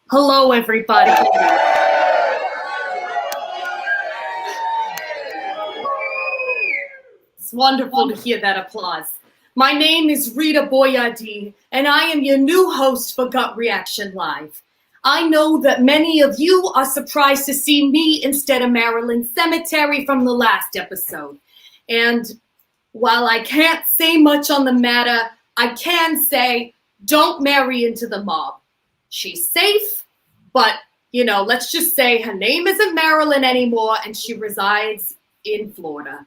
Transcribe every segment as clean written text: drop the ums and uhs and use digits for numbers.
Hello, everybody. It's wonderful to hear that applause. My name is Rita Boyardee, and I am your new host for Gut Reaction Live. I know that many of you are surprised to see me instead of Marilyn Cemetery from the last episode. And while I can't say much on the matter, I can say, don't marry into the mob. She's safe, but, let's just say her name isn't Marilyn anymore and she resides in Florida.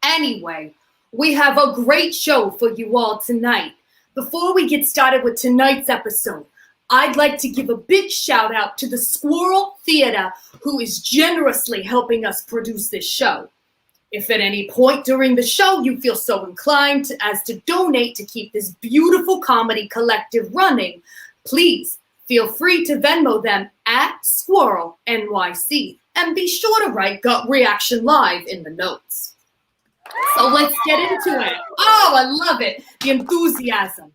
Anyway, we have a great show for you all tonight. Before we get started with tonight's episode, I'd like to give a big shout out to the Squirrel Theater, who is generously helping us produce this show. If at any point during the show you feel so inclined as to donate to keep this beautiful comedy collective running, please feel free to Venmo them at Squirrel NYC and be sure to write Gut Reaction Live in the notes. So let's get into it. Oh, I love it. The enthusiasm.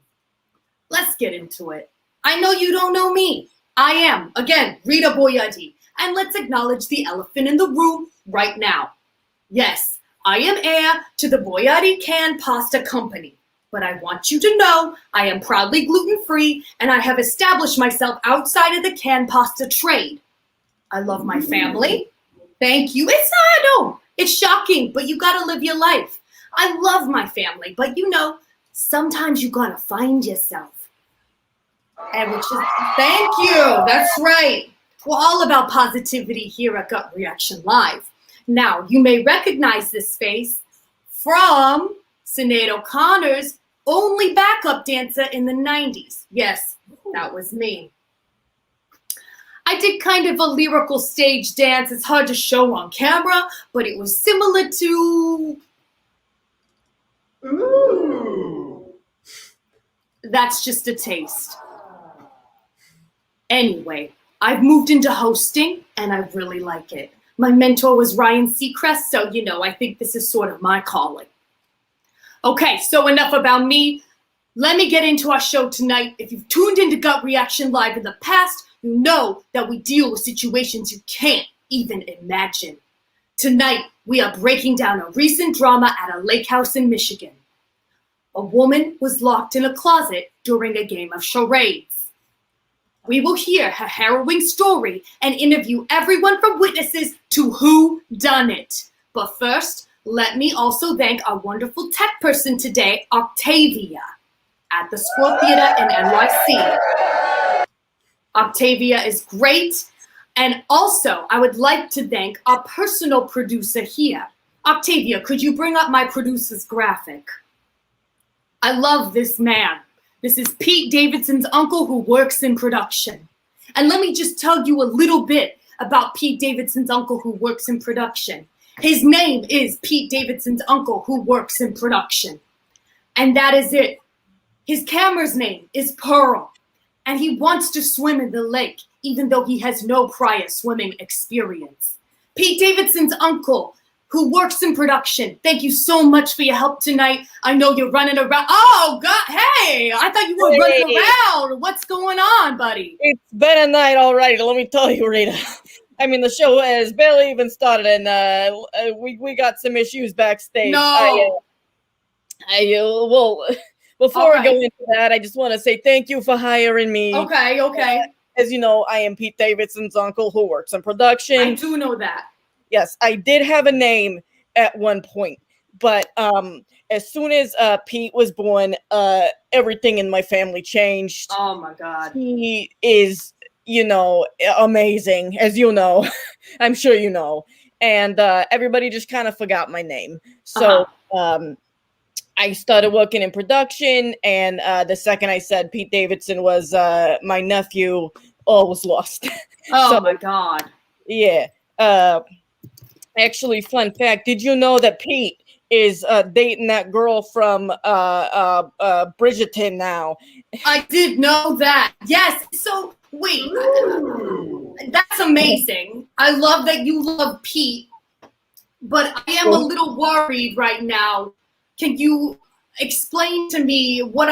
Let's get into it. I know you don't know me. I am, again, Rita Boyardee. And let's acknowledge the elephant in the room right now. Yes, I am heir to the Boyardee Canned Pasta Company. But I want you to know I am proudly gluten-free and I have established myself outside of the canned pasta trade. I love my family. Thank you. It's shocking, but you gotta live your life. I love my family, but sometimes you gotta find yourself. And thank you. That's right. We're all about positivity here at Gut Reaction Live. Now, you may recognize this face from Sinead O'Connor's only backup dancer in the 90s. Yes, that was me. I did kind of a lyrical stage dance. It's hard to show on camera, but it was similar to... Ooh. That's just a taste. Anyway, I've moved into hosting, and I really like it. My mentor was Ryan Seacrest, so, I think this is sort of my calling. Okay, so enough about me. Let me get into our show tonight. If you've tuned into Gut Reaction Live in the past, you know that we deal with situations you can't even imagine. Tonight, we are breaking down a recent drama at a lake house in Michigan. A woman was locked in a closet during a game of charades. We will hear her harrowing story and interview everyone from witnesses to who done it. But first, let me also thank our wonderful tech person today, Octavia, at the Squirrel Theater in NYC. Octavia is great. And also, I would like to thank our personal producer here. Octavia, could you bring up my producer's graphic? I love this man. This is Pete Davidson's uncle who works in production. And let me just tell you a little bit about Pete Davidson's uncle who works in production. His name is Pete Davidson's uncle who works in production. And that is it. His camera's name is Pearl. And he wants to swim in the lake, even though he has no prior swimming experience. Pete Davidson's uncle who works in production. Thank you so much for your help tonight. I know you're running around. Oh, God. Hey, I thought you were running around. What's going on, buddy? It's been a night already. Let me tell you, Rita. I mean, the show has barely even started, and we got some issues backstage. No. Before we go into that, I just want to say thank you for hiring me. Okay. As you know, I am Pete Davidson's uncle who works in production. I do know that. Yes, I did have a name at one point, but as soon as Pete was born, everything in my family changed. Oh, my God. He is... amazing, as you know. I'm sure you know. And everybody just kind of forgot my name. So I started working in production, and the second I said Pete Davidson was my nephew, all was lost. Oh So, my God. yeah. Actually, fun fact: did you know that Pete is dating that girl from Bridgerton now? I did know that. Yes. So wait, that's amazing. I love that you love Pete, but I am a little worried right now. Can you explain to me what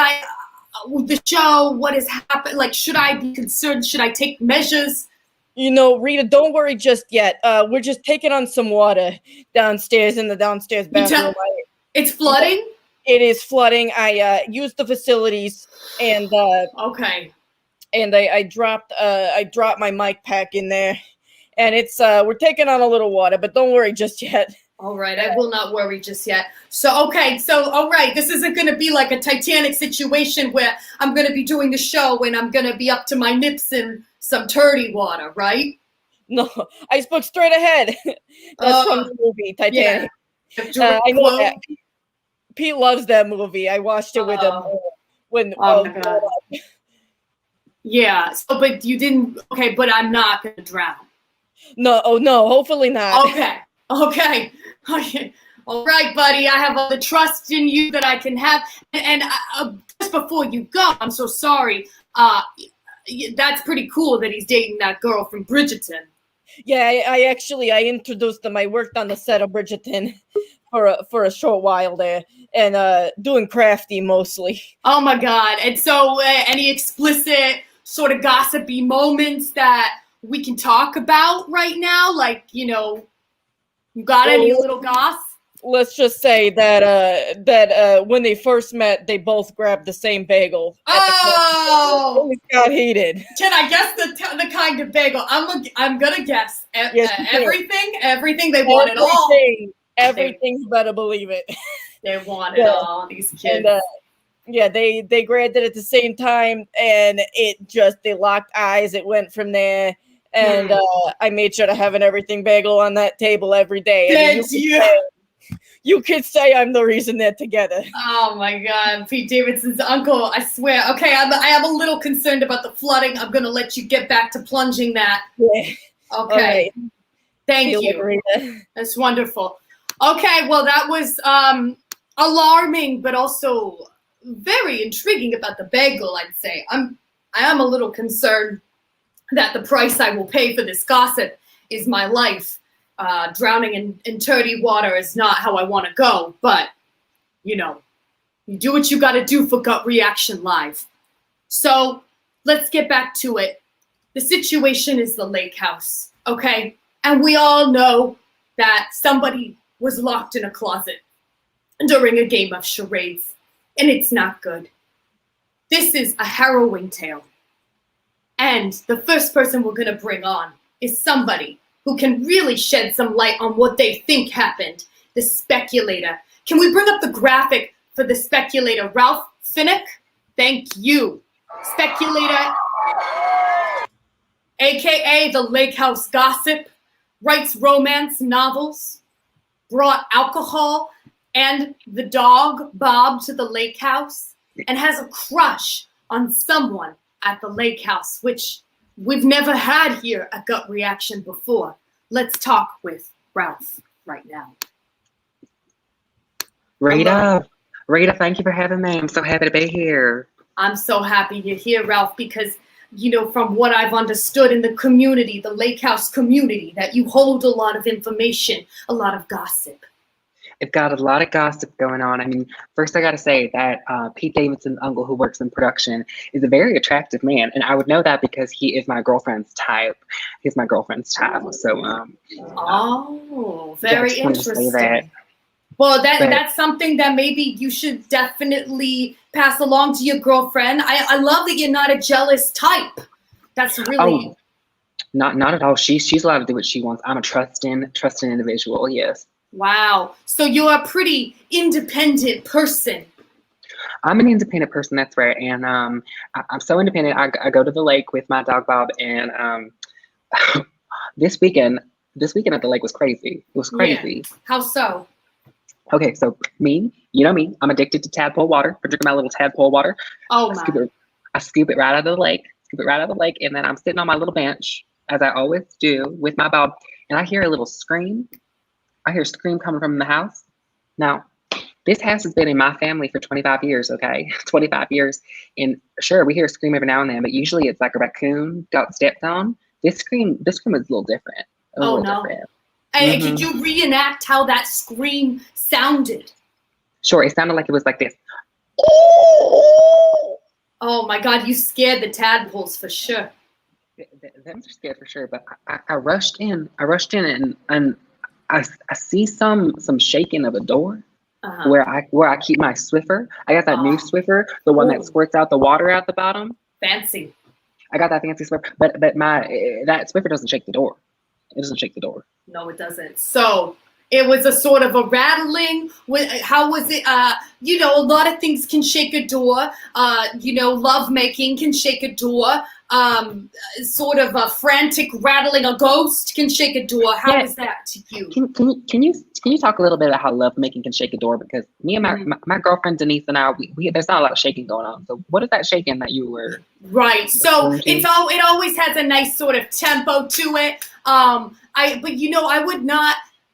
with the show, what has happened? Like, should I be concerned? Should I take measures? You know, Rita, don't worry just yet. We're just taking on some water downstairs in the downstairs bathroom. It's flooding? It is flooding. I used the facilities, and okay. And I dropped my mic pack in there, and it's we're taking on a little water, but don't worry just yet. All right, I will not worry just yet. So, okay, so, all right, this isn't going to be like a Titanic situation where I'm going to be doing the show and I'm going to be up to my nips in some dirty water, right? No, I spoke straight ahead. That's from the movie, Titanic. Yeah. I know that. Pete loves that movie. I watched it with him when. Oh, my God. Yeah, so, but you didn't, okay, but I'm not going to drown. No, oh, no, hopefully not. Okay. All right, buddy. I have all the trust in you that I can have. And just before you go, I'm so sorry. That's pretty cool that he's dating that girl from Bridgerton. Yeah, I introduced him. I worked on the set of Bridgerton for a short while there, and doing crafty mostly. Oh my God! And so, any explicit sort of gossipy moments that we can talk about right now, like you got any little goss? Let's just say that when they first met, they both grabbed the same bagel. Oh! It got heated. Can I guess the kind of bagel? I'm gonna guess everything. Everything they want it all. Everything, you better believe it. They want it all. These kids. And, they grabbed it at the same time, and they locked eyes. It went from there. And I made sure to have an everything bagel on that table every day. You could say I'm the reason they're together. Oh my God, Pete Davidson's uncle! I swear. Okay, I am a little concerned about the flooding. I'm gonna let you get back to plunging that. Yeah. Okay. Right. Thank you. That's wonderful. Okay, well that was alarming, but also very intriguing about the bagel. I'd say I am a little concerned that the price I will pay for this gossip is my life. Drowning in dirty water is not how I want to go, but you do what you got to do for Gut Reaction Live. So let's get back to it. The situation is the lake house, okay? And we all know that somebody was locked in a closet during a game of charades, and it's not good. This is a harrowing tale. And the first person we're going to bring on is somebody who can really shed some light on what they think happened, the Speculator. Can we bring up the graphic for the Speculator? Ralph Finnick? Thank you. Speculator, a.k.a. the Lake House Gossip, writes romance novels, brought alcohol and the dog Bob to the lake house, and has a crush on someone at the lake house, which we've never had here at Gut Reaction before. Let's talk with Ralph right now. Rita, thank you for having me. I'm so happy to be here. I'm so happy you're here, Ralph, because, from what I've understood in the community, the lake house community, that you hold a lot of information, a lot of gossip. I've got a lot of gossip going on. I mean, first I got to say that Pete Davidson's uncle, who works in production, is a very attractive man. And I would know that because he is my girlfriend's type. He's my girlfriend's type. So, very interesting. Well, that's something that maybe you should definitely pass along to your girlfriend. I love that you're not a jealous type. That's really... Oh, not at all. She's allowed to do what she wants. I'm a trusting individual, yes. Wow. So you're a pretty independent person. I'm an independent person, that's right. And I'm so independent. I go to the lake with my dog Bob, and this weekend at the lake was crazy. It was crazy. Yeah. How so? Okay, so you know me, I'm addicted to tadpole water. I'm drinking my little tadpole water. Oh I my. scoop it right out of the lake, and then I'm sitting on my little bench, as I always do, with my bob, and I hear a little scream. I hear a scream coming from the house. Now, this house has been in my family for 25 years, okay? 25 years. And sure, we hear a scream every now and then, but usually it's like a raccoon got stepped on. This scream is a little different. Oh no. Different. And could you reenact how that scream sounded? Sure, it sounded like it was like this. Oh my God, you scared the tadpoles for sure. Them are scared for sure, but I rushed in. And I see some shaking of a door where I keep my Swiffer. I got that new Swiffer, the one that squirts out the water out the bottom. Fancy. I got that fancy Swiffer, but that Swiffer doesn't shake the door. It doesn't shake the door. No, it doesn't. So it was a sort of a rattling. How was it? A lot of things can shake a door. Love making can shake a door. Sort of a frantic rattling, a ghost can shake a door. How is that to you? Can you talk a little bit about how love making can shake a door? Because me and my girlfriend Denise and I, we there's not a lot of shaking going on. So what is that shaking that you were? Right. So it always has a nice sort of tempo to it.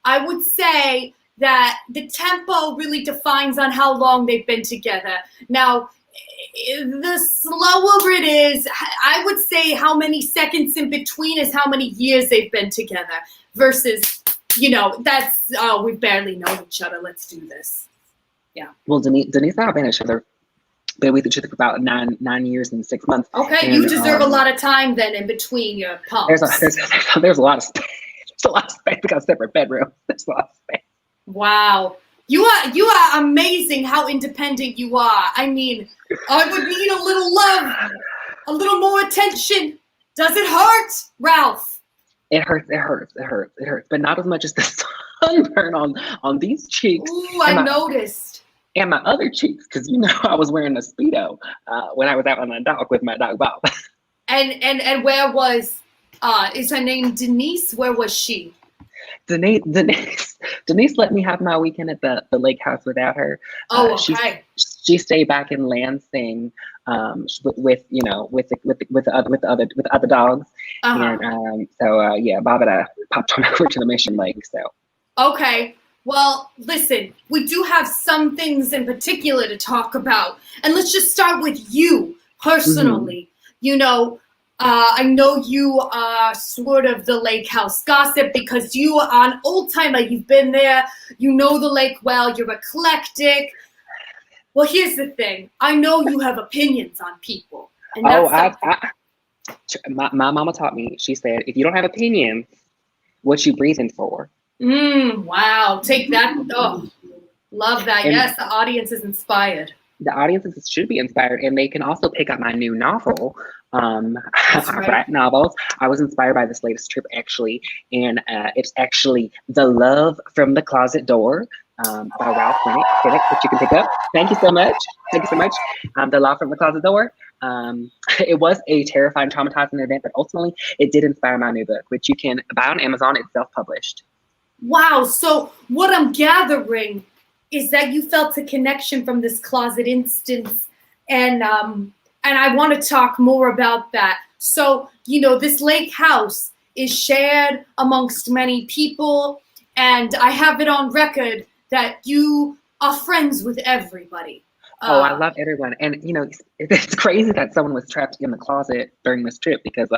I would say that the tempo really defines on how long they've been together. Now, the slower it is, I would say how many seconds in between is how many years they've been together versus, that's, we barely know each other. Let's do this. Yeah. Well, Denise and I have been with each other for about nine years and 6 months. Okay, and you deserve a lot of time then in between your pumps. There's a lot of space. There's a lot of space. We got a separate bedroom. There's a lot of space. Wow. You are amazing how independent you are. I mean, I would need a little love, a little more attention. Does it hurt, Ralph? It hurts, but not as much as the sunburn on these cheeks. Ooh, I noticed. And my other cheeks, because I was wearing a Speedo when I was out on the dock with my dog Bob. And where was is her name Denise? Where was she? Denise let me have my weekend at the lake house without her. Oh, okay. She stayed back in Lansing with the other dogs. And Bob and I popped on over to the Mission Lake. So okay. Well, listen, we do have some things in particular to talk about, and let's just start with you personally. I know you are sort of the lake house gossip because you are an old timer. You've been there. You know the lake well. You're eclectic. Well, here's the thing. I know you have opinions on people. And my mama taught me. She said, if you don't have opinions, what you breathing for? Wow. Take that. Oh, love that. And yes, the audience is inspired. The audiences should be inspired, and they can also pick up my new novel. I write novels. I was inspired by this latest trip, actually, and it's actually The Love from the Closet Door by Ralph Finnick, which you can pick up. Thank you so much. The Love from the Closet Door. It was a terrifying, traumatizing event, but ultimately it did inspire my new book, which you can buy on Amazon. It's self-published. Wow. So what I'm gathering is that you felt a connection from this closet instance, and I want to talk more about that. So, this lake house is shared amongst many people, and I have it on record that you are friends with everybody. I love everyone. And, it's crazy that someone was trapped in the closet during this trip because,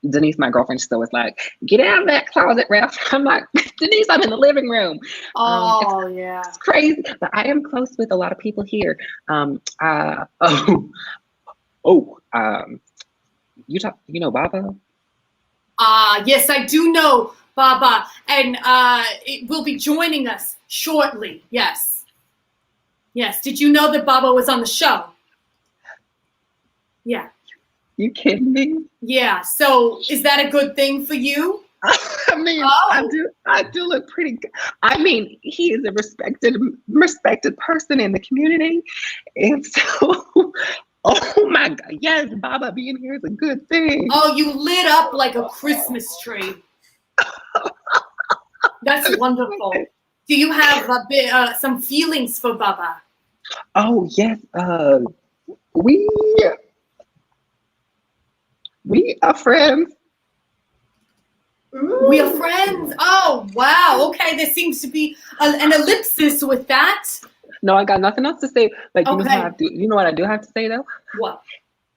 Denise, my girlfriend, still was like, get out of that closet, Ralph. I'm like, Denise, I'm in the living room. Yeah. It's crazy. But I am close with a lot of people here. You know Baba? Yes, I do know Baba. And it will be joining us shortly. Yes. Yes. Did you know that Baba was on the show? Yeah. You kidding me? Yeah. So is that a good thing for you? I mean, I do look pretty good. I mean, he is a respected person in the community. And so, oh my God, yes, Baba being here is a good thing. Oh, you lit up like a Christmas tree. That's wonderful. Do you have a bit, some feelings for Baba? Oh yes, we are friends. We are friends. Oh wow. Okay, there seems to be an ellipsis with that. No, I got nothing else to say. Like Okay. you know what I do have to say though? What?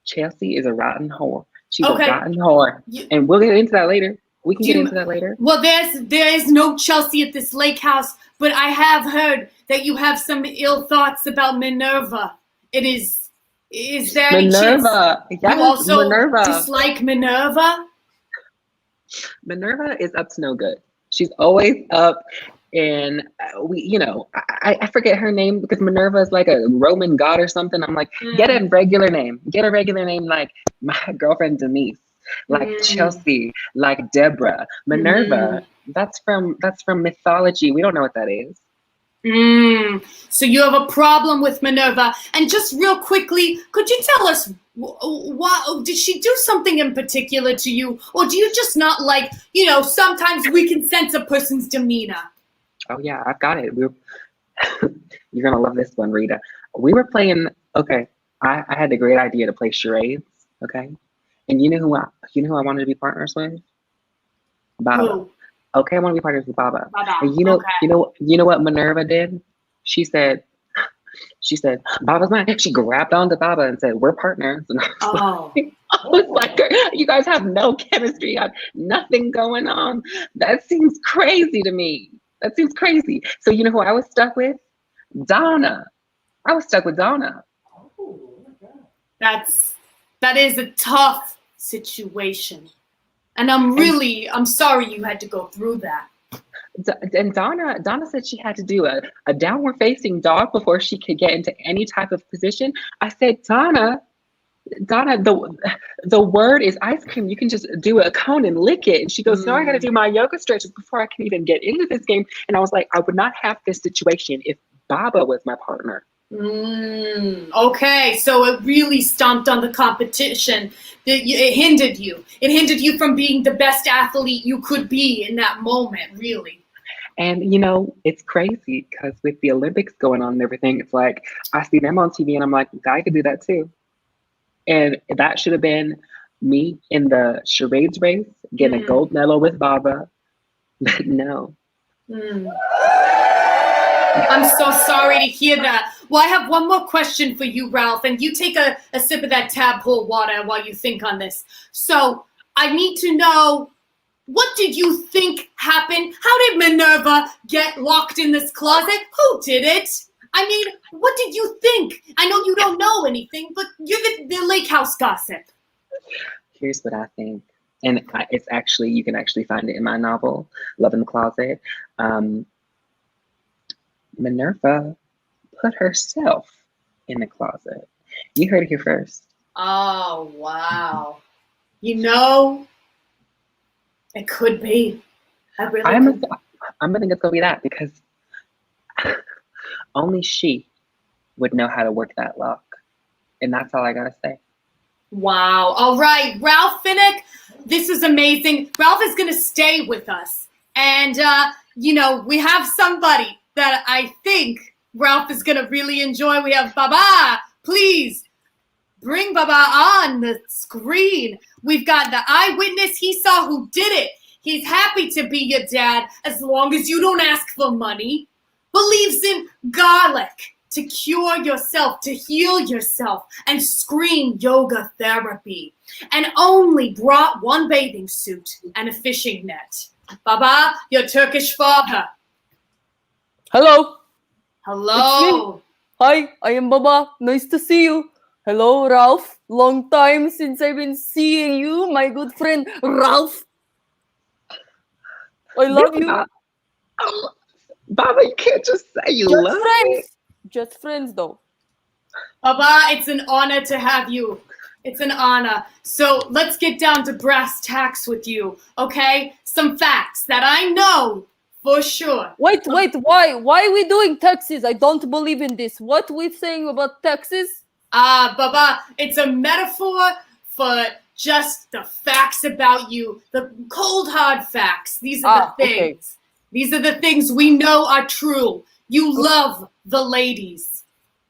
Chelsea is a rotten whore. She's Okay. a rotten whore. And we'll get into that later. We can get into that later. Well, there is no Chelsea at this lake house, but I have heard that you have some ill thoughts about Minerva. Is there any chance Yes, you also Minerva. dislike Minerva? Minerva is up to no good. She's always up, and I forget her name because Minerva is like a Roman god or something. I'm like, get a regular name. Get a regular name like my girlfriend Denise, like Chelsea, like Deborah. Minerva, that's from mythology. We don't know what that is. So you have a problem with Minerva. And just real quickly, could you tell us, did she do something in particular to you? Or do you just not like, sometimes we can sense a person's demeanor? Oh yeah, I've got it. You're gonna love this one, Rita. We were playing, okay, I had the great idea to play charades, okay? And you know who I wanted to be partners with? Baba. Who? Okay, I want to be partners with Baba. Baba. And you know what Minerva did? She said, Baba's mine. She grabbed onto Baba and said, we're partners. And I was like, you guys have no chemistry. You have nothing going on. That seems crazy to me. That seems crazy. So you know who I was stuck with? Donna. I was stuck with Donna. That is a tough situation. And I'm sorry you had to go through that. And Donna said she had to do a downward facing dog before she could get into any type of position. I said, Donna, the word is ice cream. You can just do a cone and lick it. And she goes, no, I got to do my yoga stretches before I can even get into this game. And I was like, I would not have this situation if Baba was my partner. Okay, so it really stomped on the competition. It hindered you. It hindered you from being the best athlete you could be in that moment, really. And it's crazy because with the Olympics going on and everything, it's like I see them on TV and I'm like, I could do that too. And that should have been me in the charades race, getting a gold medal with Baba. But no. I'm so sorry to hear that. Well, I have one more question for you, Ralph, and you take a sip of that tadpole water while you think on this. So I need to know, what did you think happened? How did Minerva get locked in this closet? Who did it? I mean, what did you think? I know you don't know anything, but you're the lake house gossip. Here's what I think. And it's actually, you can actually find it in my novel, Love in the Closet. Minerva put herself in the closet. You heard it here first. Oh, wow. It could be. I'm gonna think it's gonna be that because only she would know how to work that lock. And that's all I gotta say. Wow. All right, Ralph Finnick, this is amazing. Ralph is gonna stay with us. And we have somebody that I think Ralph is going to really enjoy. We have Baba. Please bring Baba on the screen. We've got the eyewitness. He saw who did it. He's happy to be your dad as long as you don't ask for money. Believes in garlic to cure yourself, to heal yourself, and scream yoga therapy. And only brought one bathing suit and a fishing net. Baba, your Turkish father. Hello. Hello. Hi, I am Baba. Nice to see you. Hello, Ralph. Long time since I've been seeing you, my good friend Ralph. I love you. Baba, you can't just say you love me. Just friends, though. Baba, it's an honor to have you. It's an honor. So let's get down to brass tacks with you, okay? Some facts that I know for sure. Wait, why are we doing taxes? I don't believe in this. What are we saying about taxes? Baba, it's a metaphor for just the facts about you, the cold hard facts. These are the things. These are the things we know are true. You love the ladies.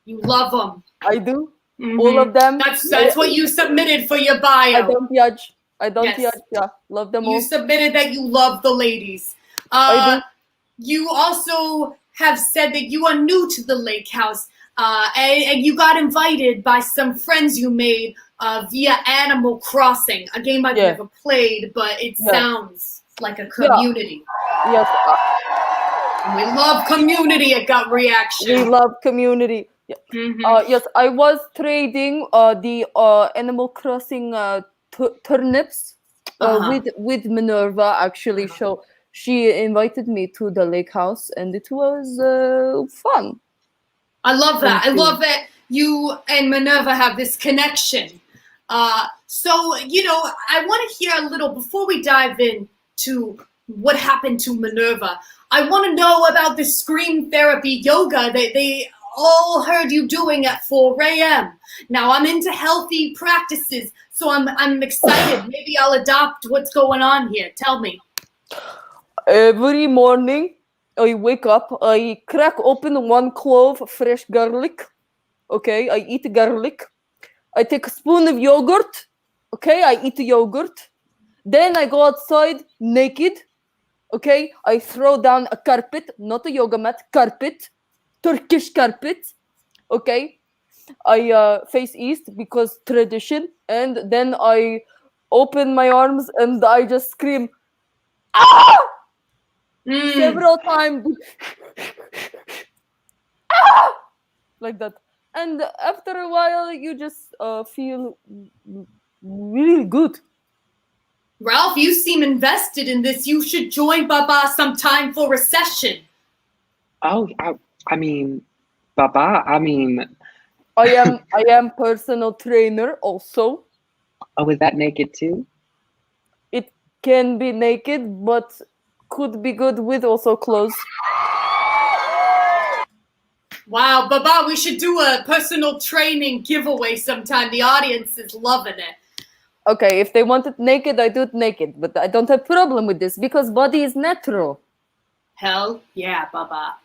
You love them. I do. All of them. That's what you submitted for your bio. I don't judge. Yes. Yeah, love them all. You submitted that you love the ladies. I do. You also have said that you are new to the lake house, and you got invited by some friends you made via Animal Crossing, a game I've never played, but it sounds like a community. Yes. We love community at Gut Reaction. We love community. Yes, I was trading the Animal Crossing turnips with Minerva, actually. So she invited me to the lake house, and it was fun. I love that. I love that you and Minerva have this connection. So, I want to hear a little, before we dive into what happened to Minerva, I want to know about the scream therapy yoga that they all heard you doing at 4 a.m. Now, I'm into healthy practices, so I'm excited. Maybe I'll adopt what's going on here. Tell me. Every morning, I wake up, I crack open 1 clove of fresh garlic. Okay, I eat garlic. I take a spoon of yogurt. Okay, I eat the yogurt. Then I go outside naked. Okay, I throw down a carpet, not a yoga mat, carpet, Turkish carpet. Okay, I face east because tradition. And then I open my arms and I just scream, ah! Several times. Ah! Like that. And after a while, you just feel really good. Ralph, you seem invested in this. You should join Baba sometime for a session. Oh, I mean, Baba, I mean... I am personal trainer also. Oh, is that naked too? It can be naked, but could be good with also clothes. Wow, Baba, we should do a personal training giveaway sometime. The audience is loving it. Okay, if they want it naked, I do it naked. But I don't have problem with this because body is natural. Hell yeah, Baba.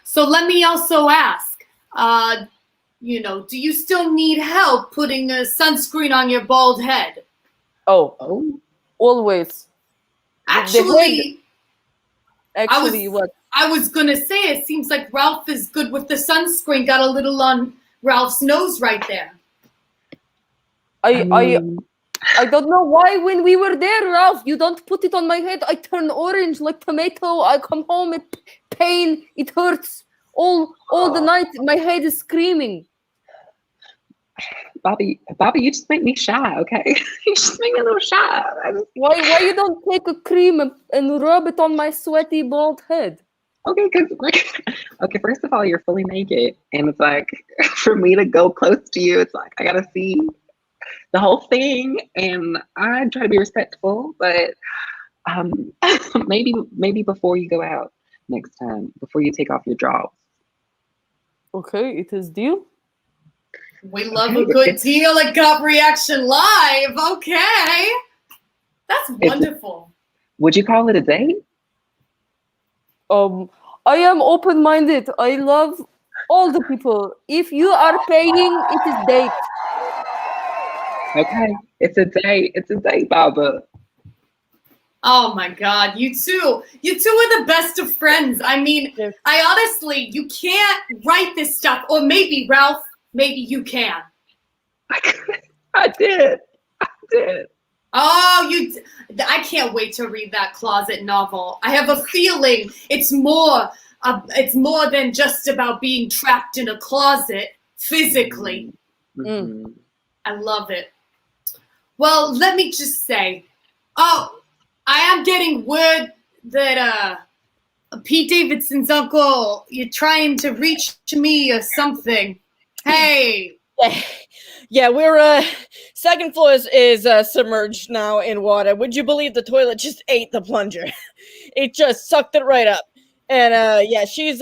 So let me also ask, do you still need help putting a sunscreen on your bald head? Oh, always. Actually, what? I was gonna say, it seems like Ralph is good with the sunscreen. Got a little on Ralph's nose right there. I don't know why when we were there, Ralph, you don't put it on my head. I turn orange like tomato. I come home, it pain, it hurts. All the night, my head is screaming. Bobby, you just make me shy, okay? You just make me a little shy. Why you don't take a cream and rub it on my sweaty bald head? Okay, okay, first of all, you're fully naked. And it's like, for me to go close to you, it's like, I gotta see the whole thing. And I try to be respectful, but maybe before you go out next time, before you take off your drawers. Okay, it is deal. We love a good deal at Gut Reaction Live. Okay. That's wonderful. Would you call it a date? I am open-minded. I love all the people. If you are paying, it is date. Okay, it's a date. It's a date, Baba. Oh my God, you two are the best of friends. I mean, yes. I honestly, you can't write this stuff, or maybe Ralph, maybe you can. I did. Oh, I can't wait to read that closet novel. I have a feeling it's more than just about being trapped in a closet physically. Mm-hmm. I love it. Well, let me just say, I am getting word that Pete Davidson's uncle, you're trying to reach me or something. Hey. Yeah, we're second floor is submerged now in water. Would you believe the toilet just ate the plunger? It just sucked it right up. And yeah, she's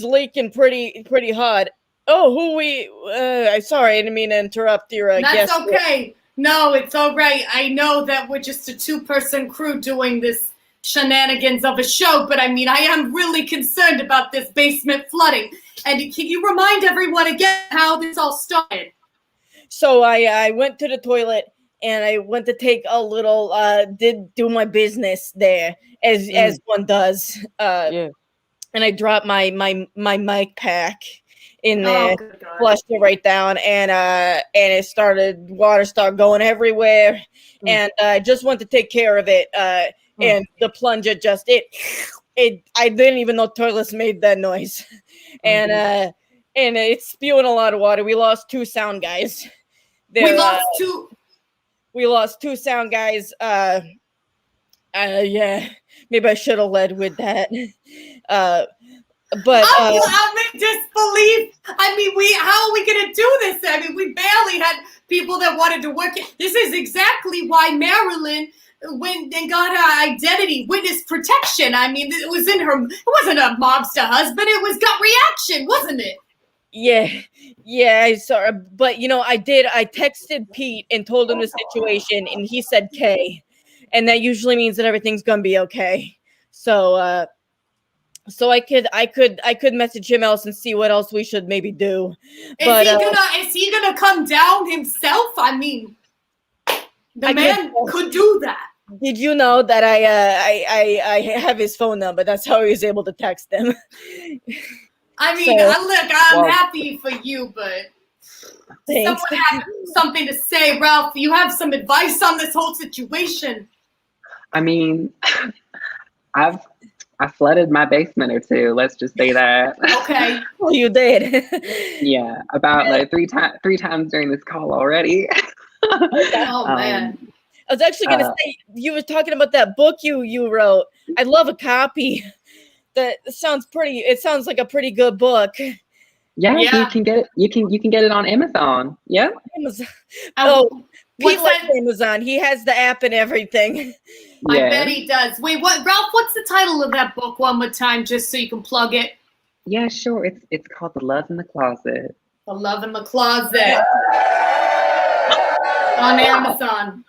leaking pretty hard. Oh, I'm sorry, I didn't mean to interrupt your guest. That's okay. No, it's all right. I know that we're just a 2-person crew doing this shenanigans of a show, but I mean, I am really concerned about this basement flooding. And can you remind everyone again how this all started? So I went to the toilet and I went to take a little, did do my business there as one does. Yeah. And I dropped my mic pack in there, Oh, good God. flushed it right down, and water started going everywhere. And I just went to take care of it. And the plunger just I didn't even know toilets made that noise. And it's spewing a lot of water. We lost 2 sound guys. We lost 2. We lost 2 sound guys. Yeah, maybe I should have led with that. But I'm in disbelief. I mean, how are we gonna do this? I mean, we barely had people that wanted to work. This is exactly why Marilyn went and got her identity witness protection. I mean, it was in her. It wasn't a mobster husband. It was gut reaction, wasn't it? Yeah, I saw. But I texted Pete and told him the situation, and he said K, and that usually means that everything's gonna be okay. So. So I could message him else and see what else we should maybe do. Is he gonna come down himself? I mean, the man could do that. Did you know that I have his phone number? That's how he was able to text him. I mean, I'm happy for you, but thanks. Someone have something to say. Ralph, you have some advice on this whole situation? I mean, I flooded my basement or 2. Let's just say that. Okay. Well, you did. Yeah, about like 3 times during this call already. Oh man. I was actually gonna say, you were talking about that book you wrote. I'd love a copy. It sounds like a pretty good book. Yeah, you can get it. You can get it on Amazon. Yeah. Amazon. What's Pete likes that? Amazon. He has the app and everything. I bet he does. Wait, Ralph, what's the title of that book one more time, just so you can plug it? Yeah, sure. It's called The Love in the Closet. The Love in the Closet. On Amazon.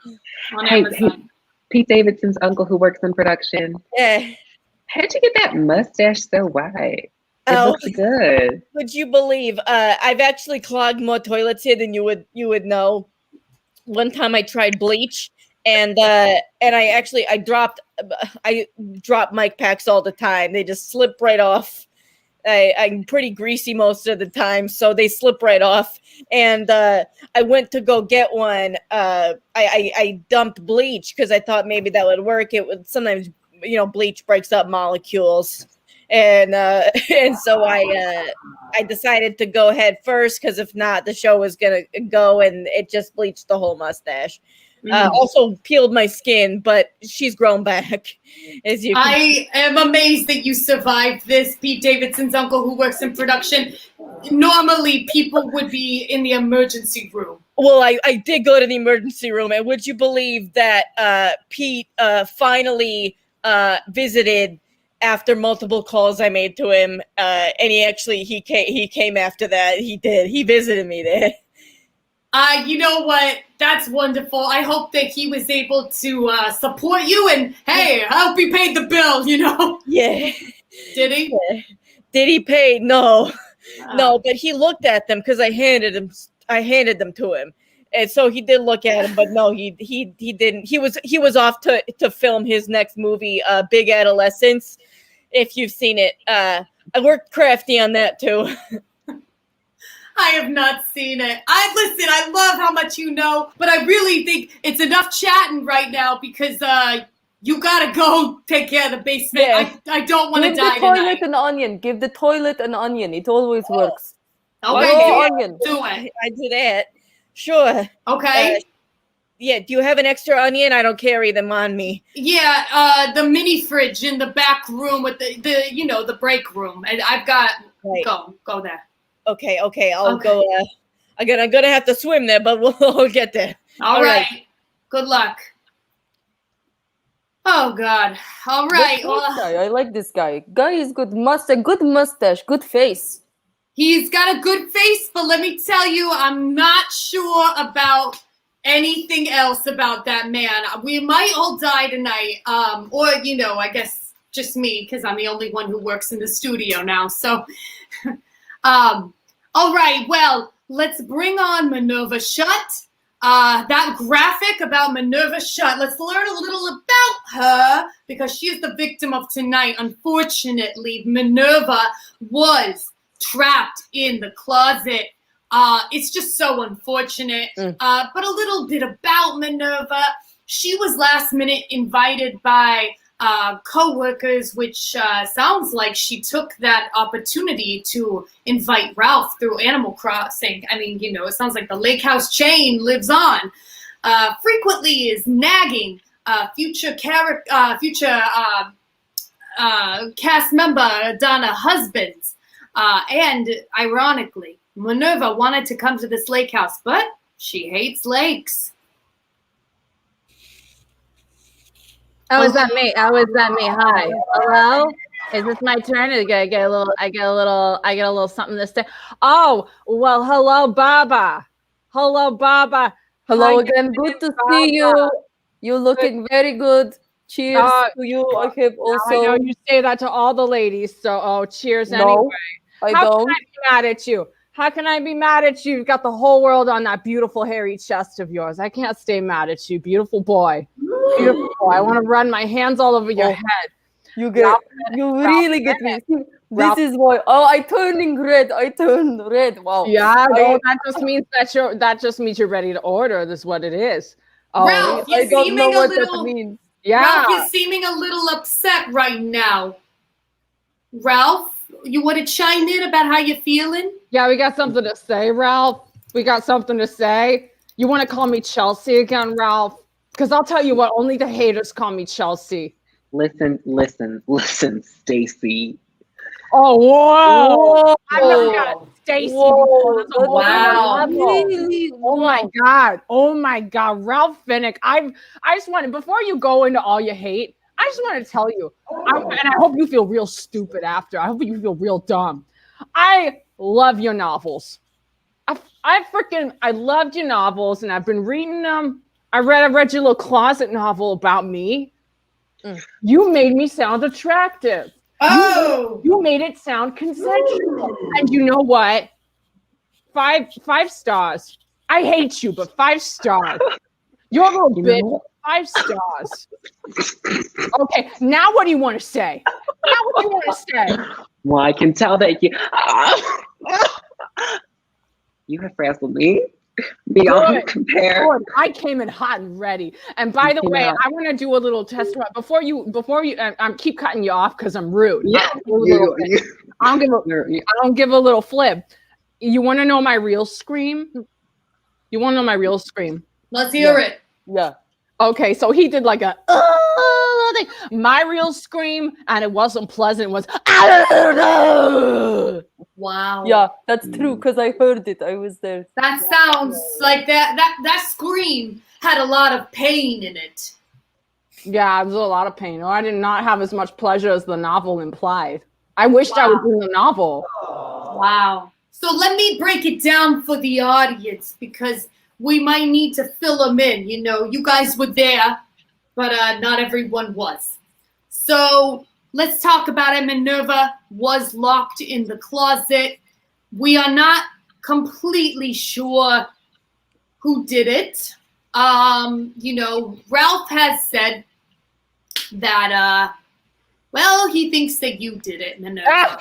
Amazon. Pete Davidson's uncle who works in production. Yeah. How'd you get that mustache so white? It looks good. Would you believe? I've actually clogged more toilets here than you would know. One time I tried bleach, and I dropped mic packs all the time. They just slip right off. I'm pretty greasy most of the time, so they slip right off. And I went to go get one. I dumped bleach because I thought maybe that would work. It would sometimes, bleach breaks up molecules. And so I decided to go ahead first, because if not, the show was gonna go, and it just bleached the whole mustache. Also peeled my skin, but she's grown back. As you I am amazed that you survived this. Pete Davidson's uncle who works in production. Normally, people would be in the emergency room. Well, I did go to the emergency room, and would you believe that Pete finally visited after multiple calls I made to him, and he came after that. He did. He visited me there. You know what? That's wonderful. I hope that he was able to support you, and hey, I hope he paid the bill, Yeah. Did he? Yeah. Did he pay? No. No, but he looked at them because I handed them to him. And so he did look at him, but no, he didn't. He was off to film his next movie, Big Adolescence. If you've seen it, I worked crafty on that too. I have not seen it. I love how much you know, but I really think it's enough chatting right now, because you gotta go take care of the basement. Yeah. I don't want to die Give the toilet tonight. an onion. Give the toilet an onion. It always works. Okay, onion. do it. I do that. Sure. Okay. Yeah. Do you have an extra onion? I don't carry them on me. Yeah, the mini fridge in the back room with the break room, and I've got Right. go there. Okay. I'll go. I'm gonna have to swim there, but we'll get there. All right. Good luck. Oh God. All right. This guy, I like this guy. Guy is good mustache, good face. He's got a good face, but let me tell you, I'm not sure about anything else about that man. We might all die tonight. Or, I guess just me, because I'm the only one who works in the studio now. So, all right, well, let's bring on Minerva Shutt. That graphic about Minerva Shutt, let's learn a little about her, because she is the victim of tonight. Unfortunately, Minerva was trapped in the closet. It's just so unfortunate. But a little bit about Minerva. She was last minute invited by co-workers, which sounds like she took that opportunity to invite Ralph through Animal Crossing. I mean, it sounds like the lake house chain lives on. Frequently is nagging future cast member Donna Husbands. And ironically, Minerva wanted to come to this lake house, but she hates lakes. Oh, is that me? Hi. Hello? Is this my turn? I get a little something to say. Oh, well, hello, Baba. Hello, Baba. Hello Hi, again. Good to see you. You're looking very good. Cheers to you. I have also. I know you say that to all the ladies, so cheers No, anyway. I How don't. can I be mad at you? How can I be mad at you? You've got the whole world on that beautiful hairy chest of yours. I can't stay mad at you, beautiful boy. Beautiful boy. I want to run my hands all over your head. You really get me. See, this is why. Oh, I turned red. Wow. Yeah, no, that just means you're ready to order. This is what it is. Oh, Ralph, I don't know what that means. yeah. Ralph, you're seeming a little upset right now. Ralph, you want to chime in about how you're feeling? Yeah, we got something to say, Ralph. We got something to say. You want to call me Chelsea again, Ralph? Because I'll tell you what, only the haters call me Chelsea. Listen, Stacy. Oh, whoa. Whoa. I'm not got Stacy. Whoa. Wow. Really? Oh my God. Ralph Finnick. I just wanted, before you go into all your hate, I just want to tell you, and I hope you feel real stupid after. I hope you feel real dumb. I love your novels. I loved your novels, and I've been reading them. I read your little closet novel about me. You made me sound attractive. Oh, You made it sound consensual. And you know what? Five stars. I hate you, but 5 stars. You're a little bitch. 5 stars. Okay, now what do you want to say? Well, I can tell that you have frazzled me beyond compare. Good. I came in hot and ready. And by the way, I want to do a little test run before you. I'm keep cutting you off because I'm rude. Yeah, I don't give a little flip. You want to know my real scream? let's hear it. Yeah. Okay, so he did like a thing. My real scream, and it wasn't pleasant. It was Wow. Yeah, that's true because I heard it. I was there. That sounds like that scream had a lot of pain in it. Yeah, it was a lot of pain. I did not have as much pleasure as the novel implied. I wished I was in the novel. Wow. So let me break it down for the audience because we might need to fill them in. You guys were there, but not everyone was. So let's talk about it. Minerva was locked in the closet. We are not completely sure who did it. Ralph has said that, he thinks that you did it, Minerva.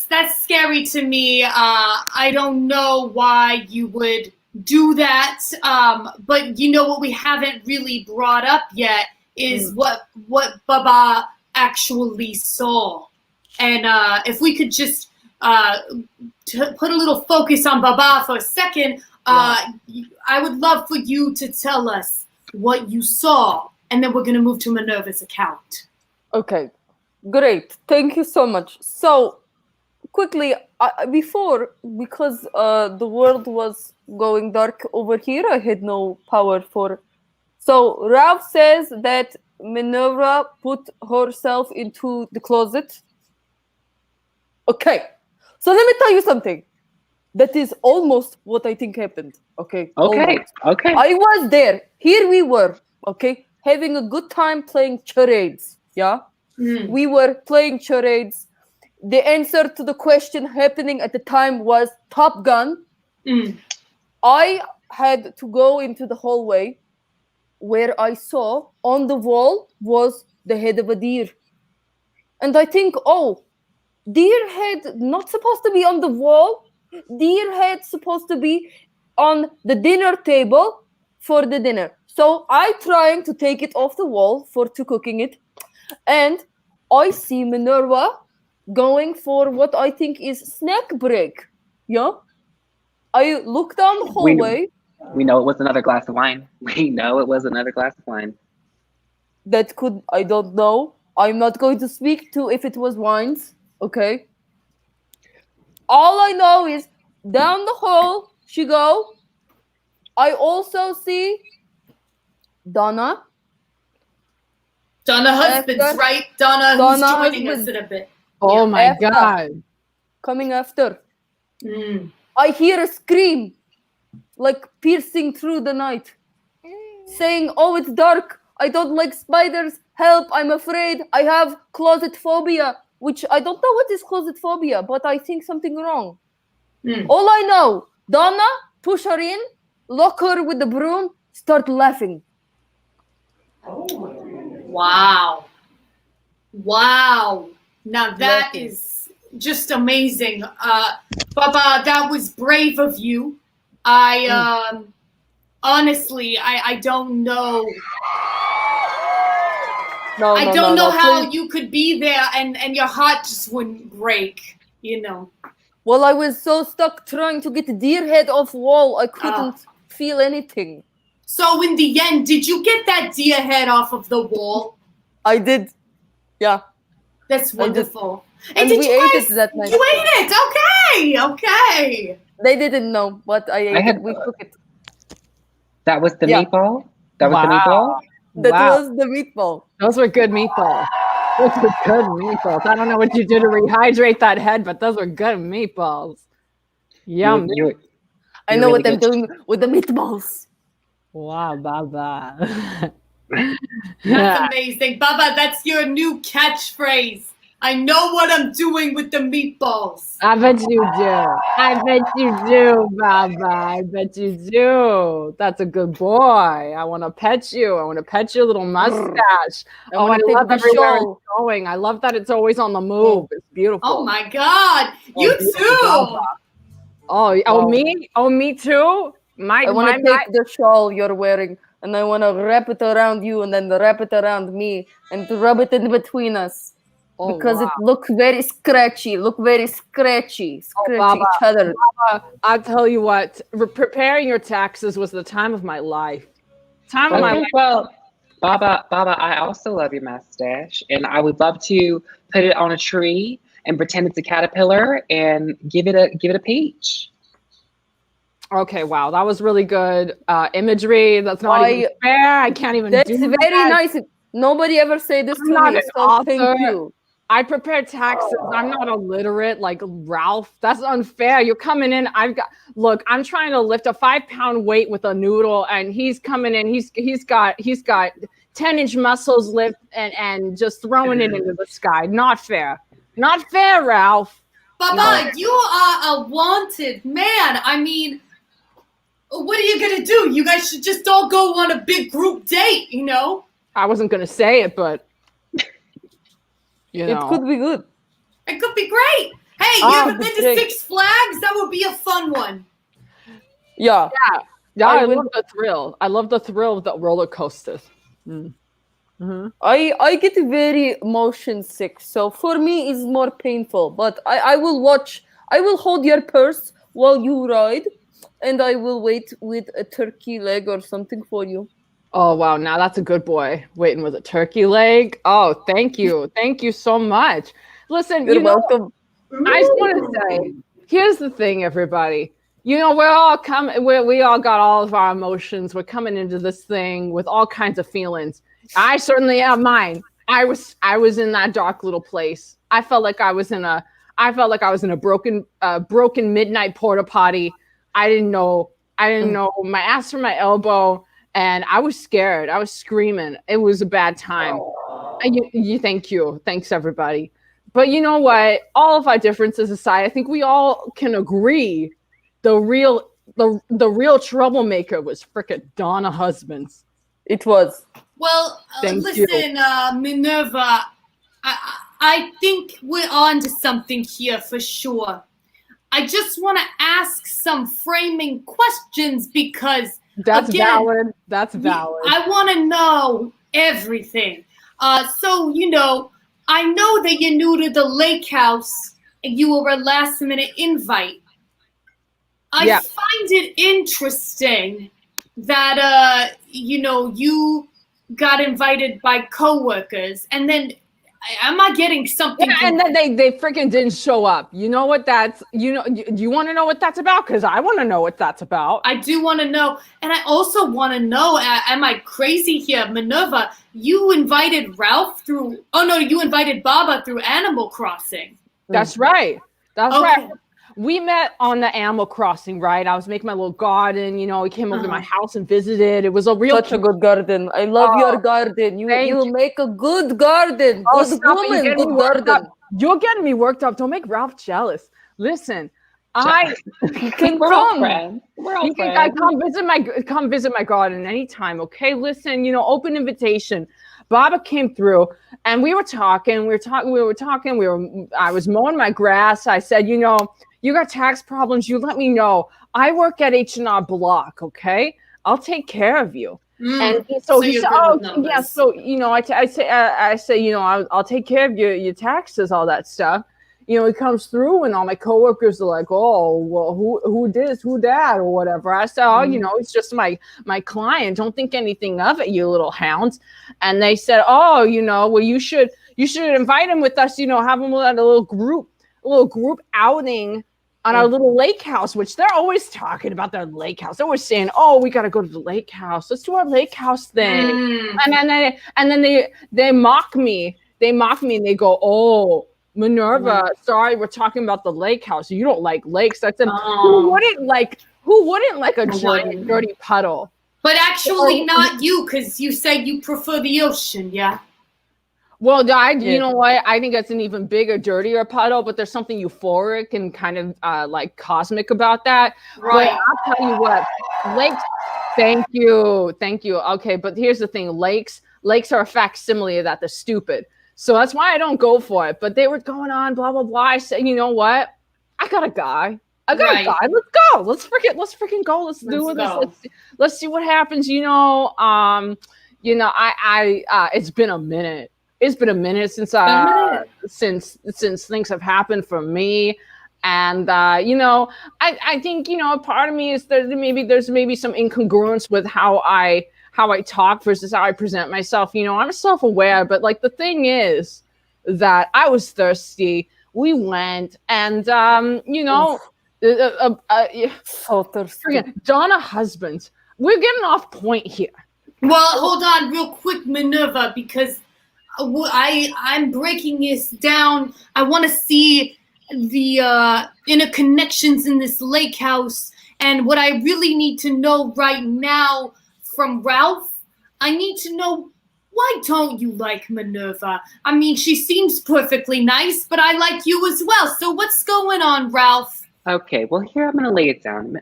That's scary to me. I don't know why you would do that. But what we haven't really brought up yet is what Baba actually saw. And if we could just put a little focus on Baba for a second, I would love for you to tell us what you saw, and then we're going to move to Minerva's account. Okay, great. Thank you so much. So, quickly, before, because the world was going dark over here, I had no power for... So, Ralph says that Minerva put herself into the closet. Okay, so let me tell you something. That is almost what I think happened. Okay. Okay. Almost. Okay. I was there. Here we were. Okay. Having a good time playing charades. Yeah. We were playing charades. The answer to the question happening at the time was Top Gun. I had to go into the hallway where I saw on the wall was the head of a deer. And I think, oh, deer head not supposed to be on the wall. Deer head supposed to be on the dinner table for the dinner. So I trying to take it off the wall to cooking it. And I see Minerva going for what I think is snack break. Yeah. I look down the hallway. We know it was another glass of wine. We know it was another glass of wine. That could, I don't know. I'm not going to speak to if it was wines. Okay. All I know is down the hall she go. I also see Donna. Donna husband's right. Donna who's joining us in a bit. Oh my God. Coming after. I hear a scream, like piercing through the night, saying, oh, it's dark. I don't like spiders. Help, I'm afraid. I have closet phobia, which I don't know what is closet phobia, but I think something wrong. All I know, Donna, push her in, lock her with the broom, start laughing. Wow. Wow. Now that is just amazing. Baba, that was brave of you. Honestly, I don't know. I don't know how you could be there and your heart just wouldn't break, you know. Well, I was so stuck trying to get the deer head off wall, I couldn't feel anything. So in the end, did you get that deer head off of the wall? I did. Yeah. That's wonderful. And did we you ate guys, it that night. You ate it. Okay. They didn't know, but I ate it. We cooked it. That was the meatball? That was the meatball? That was the meatball. Those were good meatballs. Those were good meatballs. I don't know what you did to rehydrate that head, but those were good meatballs. Yum. I know what I'm doing with the meatballs. Wow, Baba. That's amazing. Baba, that's your new catchphrase. I know what I'm doing with the meatballs. I bet you do. I bet you do, Baba. I bet you do. That's a good boy. I want to pet you. I want to pet your little mustache. I love everywhere it's going. I love that it's always on the move. It's beautiful. Oh my God. You too. Baba. Me? Oh, me too? I want to take the shawl you're wearing and I want to wrap it around you and then wrap it around me and rub it in between us. Because it looks very scratchy. Scratchy each other. Baba, I'll tell you what, preparing your taxes was the time of my life. Well, Baba, I also love your mustache, and I would love to put it on a tree and pretend it's a caterpillar and give it a peach. Okay, wow, that was really good imagery. That's not even fair. I can't even do that. That's very nice. Nobody ever said this to me, so thank you. I prepared taxes. I'm not illiterate like Ralph. That's unfair. You're coming in. I'm trying to lift a 5-pound weight with a noodle, and he's coming in. He's got 10-inch muscles lift and just throwing it into the sky. Not fair. Not fair, Ralph. Baba, you are a wanted man. I mean, what are you gonna do? You guys should just all go on a big group date, you know? I wasn't gonna say it, but it could be good. It could be great. Hey, you ever been to Six Flags? That would be a fun one. Yeah. I love the thrill. I love the thrill of the roller coasters. I get very motion sick, so for me it's more painful. But I will watch. I will hold your purse while you ride, and I will wait with a turkey leg or something for you. Oh, wow. Now that's a good boy waiting with a turkey leg. Oh, thank you. Thank you so much. Listen, you're welcome. I just want to say, here's the thing, everybody. You know, we all got all of our emotions. We're coming into this thing with all kinds of feelings. I certainly have mine. I was in that dark little place. I felt like I was in a I felt like I was in a broken midnight porta potty. I didn't know my ass from my elbow, and I was scared. I was screaming. It was a bad time. And thanks everybody. But you know what? All of our differences aside, I think we all can agree the real troublemaker was frickin' Donna Husbands. It was. Well, listen, Minerva, I think we're on to something here for sure. I just want to ask some framing questions because that's again, valid. I want to know everything. So, I know that you're new to the lake house and you were a last minute invite. I find it interesting that, you got invited by coworkers and then am I getting something? Yeah, and then they freaking didn't show up. You know what that's, you want to know what that's about? Because I want to know what that's about. I do want to know. And I also want to know, am I crazy here? Minerva, you invited Ralph you invited Baba through Animal Crossing. That's right. That's right. We met on the Animal Crossing, right? I was making my little garden. He came over to my house and visited. It was a real such a good garden. I love your garden. You make a good garden. Good woman, good garden. You're getting me worked up. Don't make Ralph jealous. Listen, you can We're come. all friends. We're all friends. I come visit my garden anytime. Okay, listen. Open invitation. Baba came through and we were talking. I was mowing my grass. I said, you got tax problems, you let me know. I work at H&R Block, okay? I'll take care of you. And so he said, yeah. So, I say, I'll take care of your taxes, all that stuff. He comes through and all my coworkers are like, oh, well, who this, who that, or whatever. I said, it's just my client. Don't think anything of it, you little hounds. And they said, well, you should invite him with us, have him at a little group outing on our little lake house, which they're always talking about their lake house. They're always saying, oh, we got to go to the lake house. Let's do our lake house thing. And then they mock me. They mock me and they go, oh, Minerva, sorry, we're talking about the lake house. You don't like lakes. I said, who wouldn't like a giant dirty puddle? But actually not you, because you said you prefer the ocean, yeah? Well, you know what? I think that's an even bigger, dirtier puddle, but there's something euphoric and kind of like cosmic about that. Right. But I'll tell you what, lakes, thank you. Okay, but here's the thing. Lakes are a facsimile of that. They're stupid. So that's why I don't go for it. But they were going on, blah, blah, blah. I said, you know what? I got a guy. A guy. Let's go. Let's freaking go. Let's do it. Let's see what happens. It's been a minute. It's been a minute since things have happened for me, and I think part of me is there's maybe some incongruence with how I talk versus how I present myself. I'm self-aware, but like the thing is that I was thirsty. We went, and so thirsty. Donna Husbands. We're getting off point here. Well, hold on, real quick, Minerva, because I'm breaking this down. I want to see the interconnections in this lake house. And what I really need to know right now from Ralph, I need to know, why don't you like Minerva? I mean, she seems perfectly nice, but I like you as well. So what's going on, Ralph? Okay, well, here I'm going to lay it down.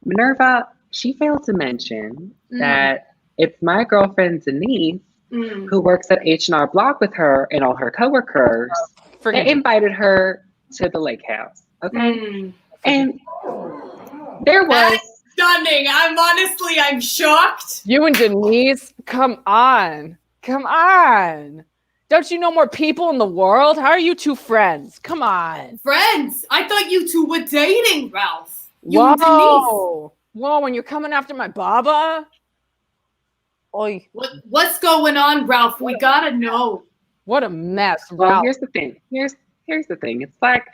Minerva, she failed to mention that it's my girlfriend Denise, who works at H&R Block with her and all her coworkers. They invited her to the lake house, okay? And there was... That's stunning. I'm shocked. You and Denise, come on. Don't you know more people in the world? How are you two friends? Come on. Friends? I thought you two were dating, Ralph. You and Denise. Whoa, when you're coming after my Baba? Oi. What's going on, Ralph? We gotta know. What a mess, Ralph. Well, here's the thing. Here's the thing. It's like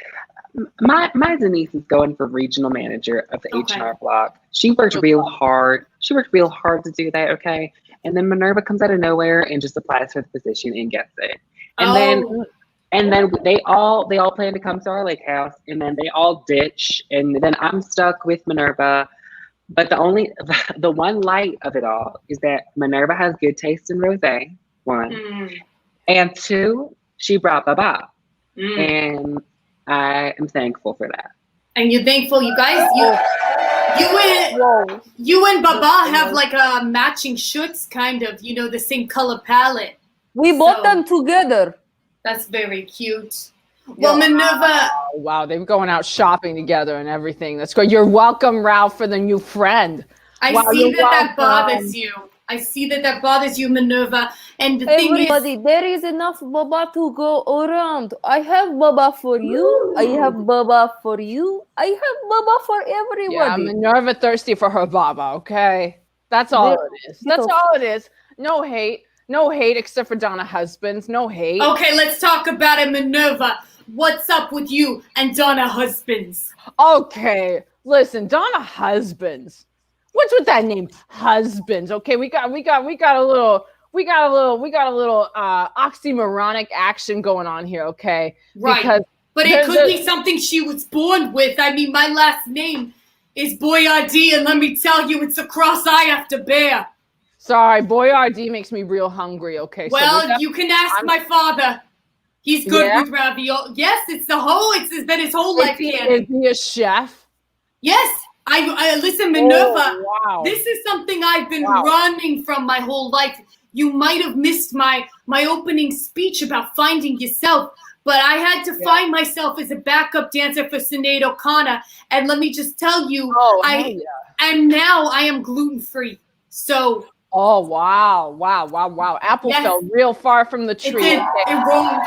my Denise is going for regional manager of the H&R Block. She worked real hard. She worked real hard to do that, okay? And then Minerva comes out of nowhere and just applies for the position and gets it. And then And then they all plan to come to our lake house, and then they all ditch, and then I'm stuck with Minerva. But the one light of it all is that Minerva has good taste in rosé, one, and two, she brought Baba, and I am thankful for that. And you're thankful, you guys. You and Baba have like a matching shirts, kind of. You know, the same color palette. We bought them together. That's very cute. Well, Minerva. Oh, wow, they're going out shopping together and everything. That's great. You're welcome, Ralph, for the new friend. I see that bothers you. I see that bothers you, Minerva. And the thing is, there is enough Baba to go around. I have Baba for you. I have Baba for you. I have Baba for everybody. Yeah, Minerva thirsty for her Baba, okay? That's all it is. That's all it is. No hate. No hate except for Donna Husbands. No hate. Okay, let's talk about it, Minerva. What's up with you and Donna Husbands? Okay, listen, Donna Husbands. What's with that name, Husbands? Okay, we got a little oxymoronic action going on here. Okay, right? But it could be something she was born with. I mean, my last name is Boyardee, and let me tell you, it's a cross I have to bear. Sorry, Boyardee makes me real hungry. Okay. Well, so you can ask my father. He's good with ravioli. Yes, it's been his whole life. Is he a chef? Yes. I listen, Minerva. Oh, wow. This is something I've been running from my whole life. You might have missed my opening speech about finding yourself, but I had to find myself as a backup dancer for Sinead O'Connor. And let me just tell you, and now I am gluten-free. So. Oh, wow. Apple fell real far from the tree. It rolled.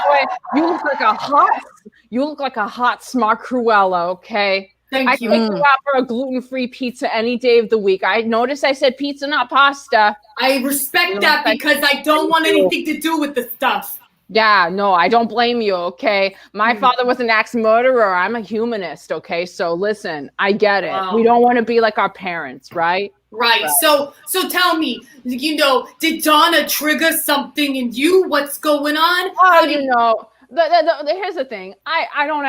You look like a hot smart Cruella, okay? Thank you. I take you out for a gluten-free pizza any day of the week. I noticed I said pizza, not pasta. I respect that because I don't want anything to do with the stuff. Yeah, no, I don't blame you, okay? My father was an axe murderer. I'm a humanist, okay? So listen, I get it. Wow. We don't want to be like our parents, right? Right. So tell me, did Donna trigger something in you? What's going on? Oh, here's the thing. I don't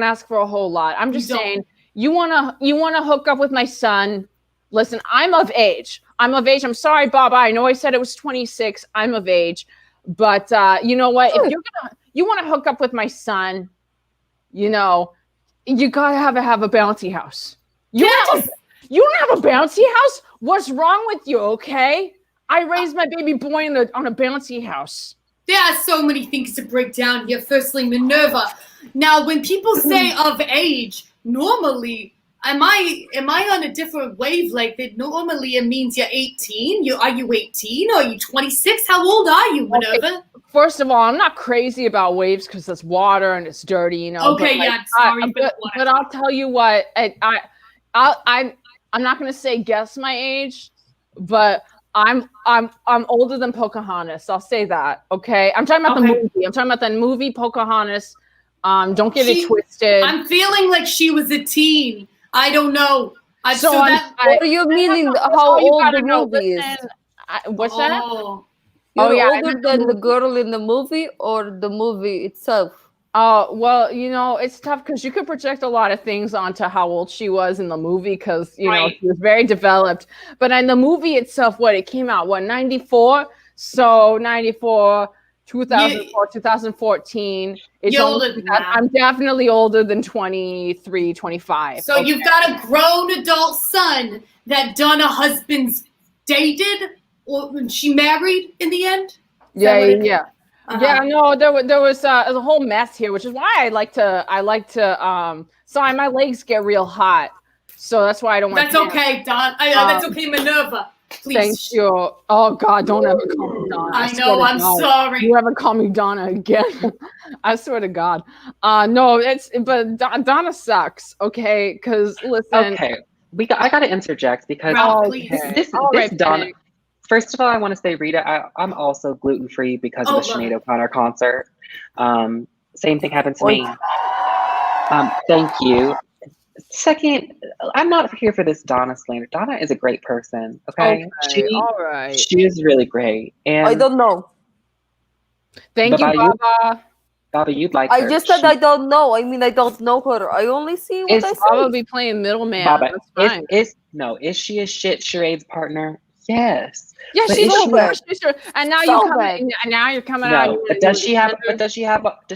ask for a whole lot. I'm just saying, you wanna hook up with my son. Listen, I'm of age. I'm sorry, Baba. I know I said it was 26. I'm of age. But you know what? If you want to hook up with my son, you gotta have a bouncy house. You don't have a bouncy house? What's wrong with you? Okay, I raised my baby boy on a bouncy house. There are so many things to break down here. Firstly, Minerva. Now, when people say of age, normally, am I on a different wavelength? That normally it means you're 18. Are you 18? Are you 26? How old are you, Minerva? Okay. First of all, I'm not crazy about waves because it's water and it's dirty, Okay, sorry, but I'll tell you what. I'm not gonna say guess my age, but I'm older than Pocahontas. I'll say that. Okay, I'm talking about the movie. I'm talking about the movie Pocahontas. Don't get it twisted. I'm feeling like she was a teen. I don't know. What are you meaning? How old the movie is? What's that? You're older than the girl in the movie or the movie itself? Oh, well, it's tough because you could project a lot of things onto how old she was in the movie because, she was very developed. But in the movie itself, it came out, 94? So 94, 2004, 2014. I'm definitely older than 23, 25. So you've got a grown adult son that Donna Husbands dated or when she married in the end? Yeah. Yeah, no, there was a whole mess here, which is why I like to sorry, my legs get real hot, so that's why I don't want. That's okay, Don. That's okay, Minerva. Please. Thank you. Oh God, don't ever call me Donna. I know. I'm sorry. You ever call me Donna again? I swear to God. No, but Donna sucks. Okay, because listen. Okay, I got to interject because this Donna. First of all, I want to say, Rita, I'm also gluten-free because of the Sinead O'Connor concert. Same thing happened to me. Thank you. Second, I'm not here for this Donna slander. Donna is a great person, okay? All right. She is really great. And I don't know. Thank you, Baba. Bobby, you'd like I her. just said I don't know. I mean, I don't know her. I only see what I see. Probably playing middleman. Bobby, That's fine. is she a shit charades partner? Yes. Yeah, But she's is so she- bad. And now So you're coming. bad. And now you're coming out. No, you but wanna does do she have? gender? But does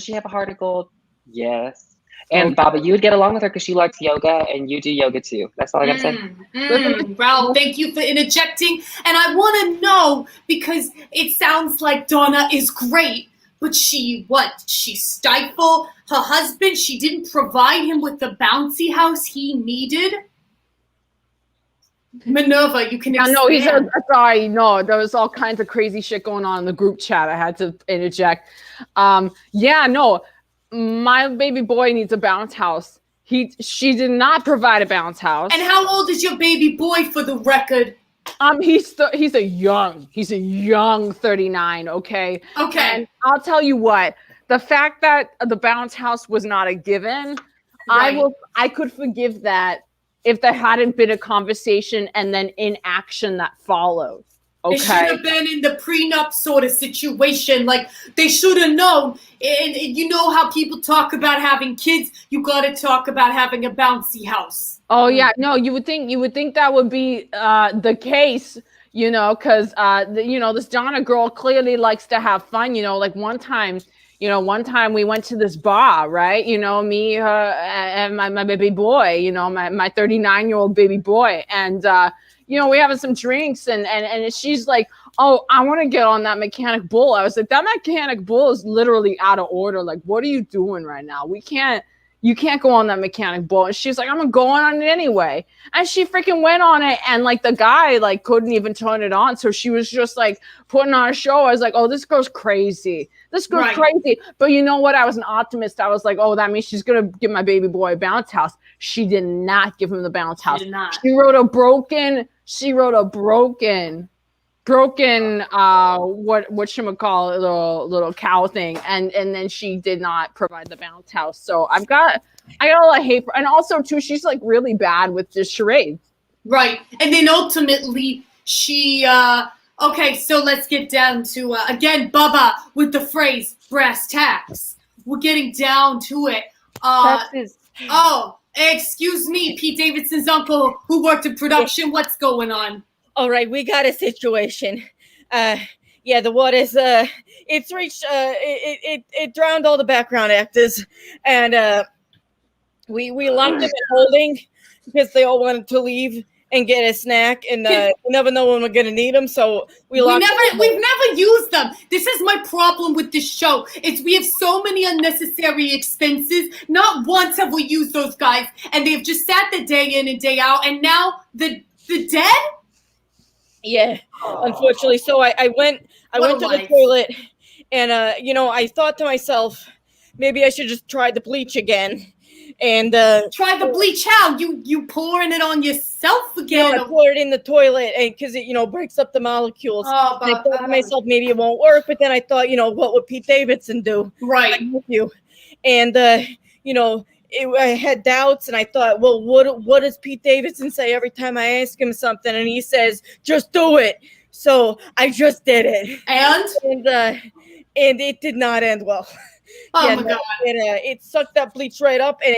she have a heart of gold? Yes. And Bobby, you would get along with her because she likes yoga, and you do yoga too. That's all I gotta say. Ralph, thank you for interjecting. And I want to know, because it sounds like Donna is great, but she stifled her husband? She didn't provide him with the bouncy house he needed? Minerva, you can expand. No, sorry. No, there was all kinds of crazy shit going on in the group chat. I had to interject. My baby boy needs a bounce house. She did not provide a bounce house. And how old is your baby boy, for the record? He's a young 39. Okay. Okay. And I'll tell you what. The fact that the bounce house was not a given, Right. I could forgive that if there hadn't been a conversation and then inaction that followed. Okay. It should have been in the prenup sort of situation. Like, they should have known. And you know how people talk about having kids? You got to talk about having a bouncy house. Oh yeah, no, you would think that would be the case, because this Donna girl clearly likes to have fun. Like one time we went to this bar, right? Me, her, and my baby boy. My 39-year-old baby boy, and we having some drinks, and she's like, "Oh, I want to get on that mechanic bull." I was like, "That mechanic bull is literally out of order. Like, what are you doing right now? You can't go on that mechanic bull." And she's like, "I'm going on it anyway." And she freaking went on it, and like the guy like couldn't even turn it on. So she was just like putting on a show. I was like, "Oh, this girl's crazy. This girl's Right. crazy." But you know what? I was an optimist. I was like, "Oh, that means she's gonna give my baby boy a bounce house." She did not give him the bounce house. She did not. She wrote a broken whatchamacallit, little cow thing, and then she did not provide the bounce house. So I got a lot of hate for, and also too, she's like really bad with just charades. Right. And then ultimately she okay, so let's get down to again, Bubba with the phrase brass tacks. We're getting down to it. Taxes. Oh, excuse me, Pete Davidson's uncle who worked in production. What's going on? All right, we got a situation. The water's it's reached it drowned all the background actors, and we locked them in holding because they all wanted to leave and get a snack, and you never know when we're gonna need them, so we've never used them. This is my problem with this show. We have so many unnecessary expenses. Not once have we used those guys, and they've just sat the day in and day out, and now the dead. Yeah, unfortunately. So I went to the toilet, and I thought to myself, maybe I should just try the bleach again. And try the bleach. How you pouring it on yourself again? I poured it in the toilet, and because it breaks up the molecules. Oh, and I thought to myself, maybe it won't work. But then I thought, what would Pete Davidson do? Right. Like with you, and I had doubts, and I thought, well, what does Pete Davidson say every time I ask him something? And he says, just do it. So I just did it. And it did not end well. Oh my God. It sucked that bleach right up, and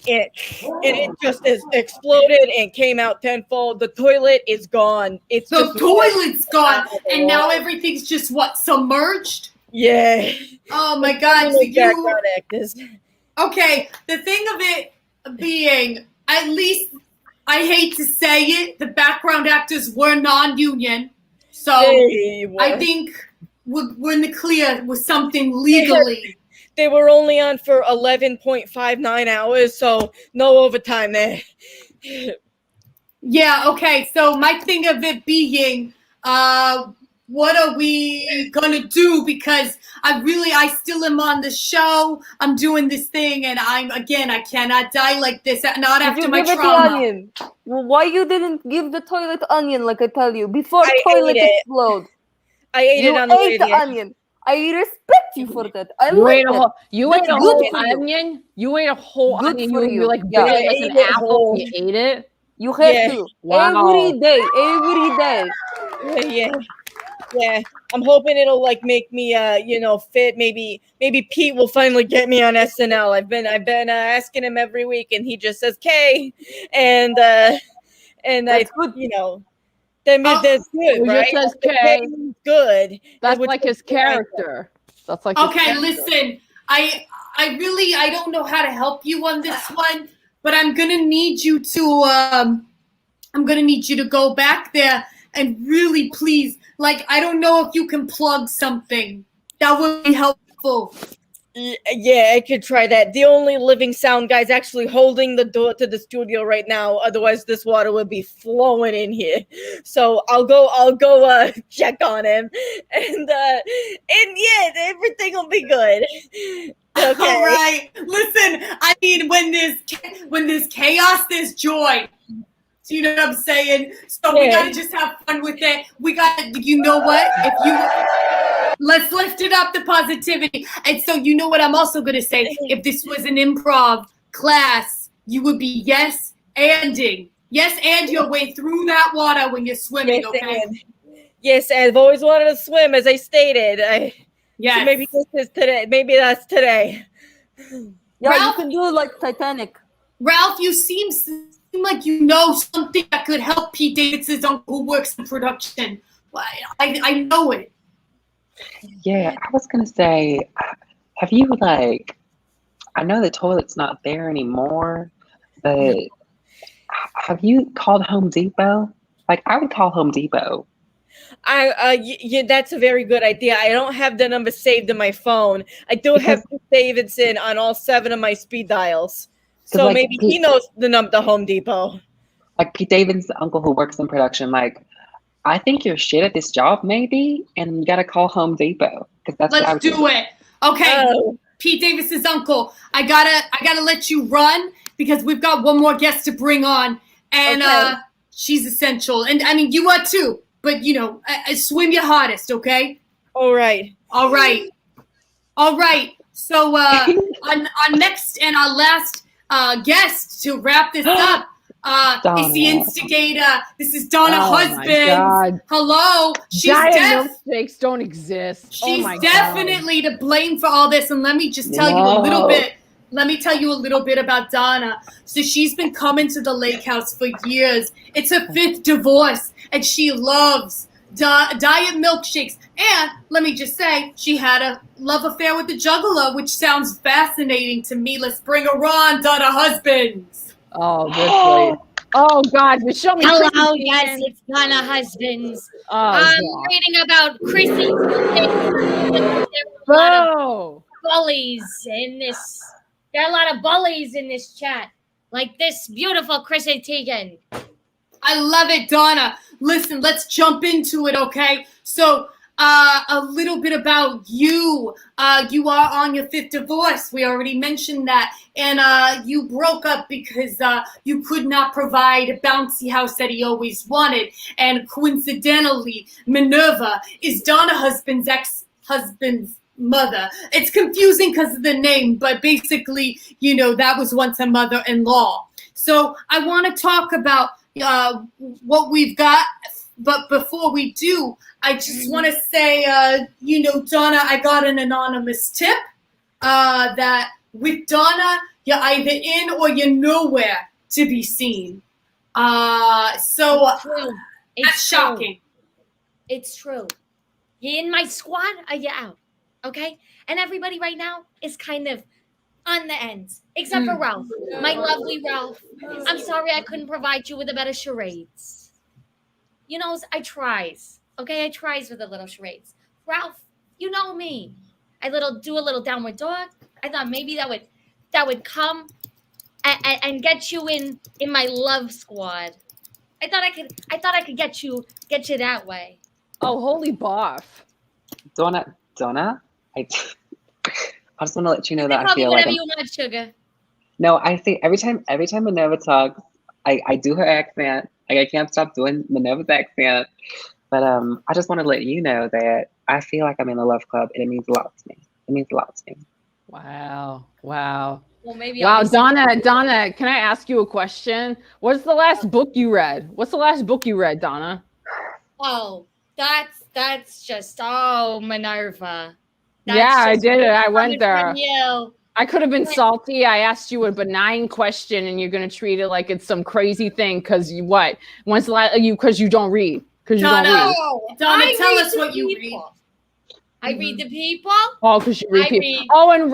it just exploded and came out tenfold. The toilet is gone. The toilet's gone, and now everything's just submerged? Yeah. Oh my God. So background actors. Okay, the thing of it being, at least, I hate to say it, the background actors were non-union. So I think we're in the clear with something legally. They were only on for 11.59 hours, so no overtime there. Yeah, okay, so my thing of it being, what are we gonna do? Because I still am on the show. I'm doing this thing, and I cannot die like this. Not after my trauma. The onion? Well, why you didn't give the toilet onion like I tell you before toilet explode? I ate it on the way there. Onion. I respect you for that. You ate a whole onion. You ate a whole onion. You like bit it like an apple. You ate it. You have to every day. Yeah. Yeah, I'm hoping it'll like make me fit. Maybe Pete will finally get me on SNL. I've been asking him every week, and he just says K, and That's good. that's good, He right? just says The K. is good. That's which like is his good, I think. character. That's like his Okay, character. listen. I don't know how to help you on this one, but I'm gonna need you to go back there and really please, like, I don't know if you can plug something. That would be helpful. Yeah, I could try that. The only living sound guy's actually holding the door to the studio right now. Otherwise, this water would be flowing in here. So I'll go check on him, and yeah, everything will be good. Okay. All right. Listen, I mean, when there's chaos, there's joy. Do you know what I'm saying? So we gotta just have fun with it. We got, you know what? Let's lift it up, the positivity. And so you know what I'm also gonna say? If this was an improv class, you would be yes and your way through that water when you're swimming. Okay. Yes, I've always wanted to swim, as I stated. Yes. So maybe this is today. Maybe that's today. Yeah, Ralph? you can do it like Titanic. Ralph, you seem like you know something that could help Pete Davidson's uncle who works in production. I know it. Yeah, I was gonna say, have you I know the toilet's not there anymore, but have you called Home Depot? Like, I would call Home Depot. Yeah, that's a very good idea. I don't have the number saved in my phone. I do have Pete Davidson on all 7 of my speed dials. So maybe he knows the Home Depot. Like Pete Davidson's uncle who works in production, like, I think you're shit at this job, maybe, and you gotta call Home Depot. Let's do it. Okay, Pete Davidson's uncle. I gotta let you run because we've got one more guest to bring on, and she's essential. And I mean, you are too. But swim your hardest, okay? All right. So our next and our last guest to wrap this up is the Instigator. This is Donna Husbands. Hello. Diet milkshakes don't exist. She's definitely to blame for all this. And let me just tell you a little bit. Let me tell you a little bit about Donna. So she's been coming to the lake house for years. It's her 5th divorce, and she loves diet milkshakes. And let me just say, she had a love affair with the juggler, which sounds fascinating to me. Let's bring her on, Donna Husbands. Oh, this lady. Oh, God. Show me. Hello, yes, it's Donna Husbands. I'm reading about Chrissy. Bullies in this. There are a lot of bullies in this chat, like this beautiful Chrissy Teigen. I love it, Donna. Listen, let's jump into it, okay? So, a little bit about you. You are on your 5th divorce. We already mentioned that. And you broke up because you could not provide a bouncy house that he always wanted. And coincidentally, Minerva is Donna Husband's ex-husband's mother. It's confusing because of the name, but basically, that was once a mother-in-law. So I want to talk about what we've got, but before we do, I just want to say, Donna, I got an anonymous tip that with Donna, you're either in or you're nowhere to be seen. So that's shocking. It's true. You in my squad? Are you out? Okay? And everybody right now is kind of on the ends, except for Ralph, my lovely Ralph. I'm sorry I couldn't provide you with a better charades. I tries. Okay, I tries with the little charades. Ralph, you know me. I do a little downward dog. I thought maybe that would come and get you in my love squad. I thought I could get you that way. Oh, holy boff. Donna, I just want to let you know that I I feel whatever like you want, sugar. No, I think every time Minerva talks, I do her accent. Like, I can't stop doing Minerva's accent. But I just want to let you know that I feel like I'm in the love club, and it means a lot to me. It means a lot to me. Wow. Well, maybe. Wow, Donna, can I ask you a question? What's the last book you read? Donna? Oh, That's just Minerva. Yeah, I just did it. I coming went there. from you. I could have been salty. I asked you a benign question, and you're gonna treat it like it's some crazy thing because you what? Once because you don't read. Because you don't read. Donna, I tell read us the what you read. people. I read the people. Oh, because you read I people. read- Oh, and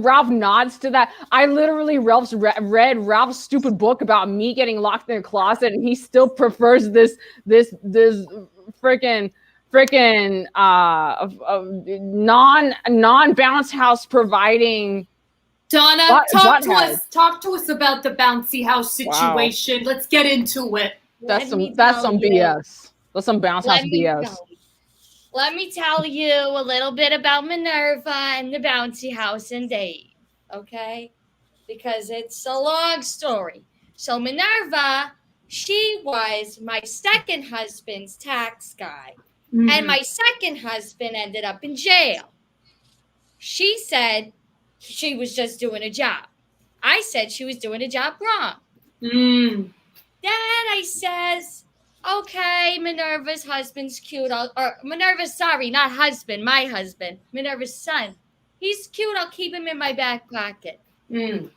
Ralph nods to that. I literally read Ralph's stupid book about me getting locked in a closet, and he still prefers this freaking non bounce house providing. Donna, talk to us about the bouncy house situation. Wow. Let's get into it. That's some BS. That's some bounce house BS. Let me tell you a little bit about Minerva and the bouncy house and Dave, okay? Because it's a long story. So Minerva, she was my second husband's tax guy. Mm-hmm. And my second husband ended up in jail. She said she was just doing a job. I said she was doing a job wrong. Then I says, okay, Minerva's husband's cute. Minerva's, sorry, not husband, my husband. Minerva's son. He's cute. I'll keep him in my back pocket. We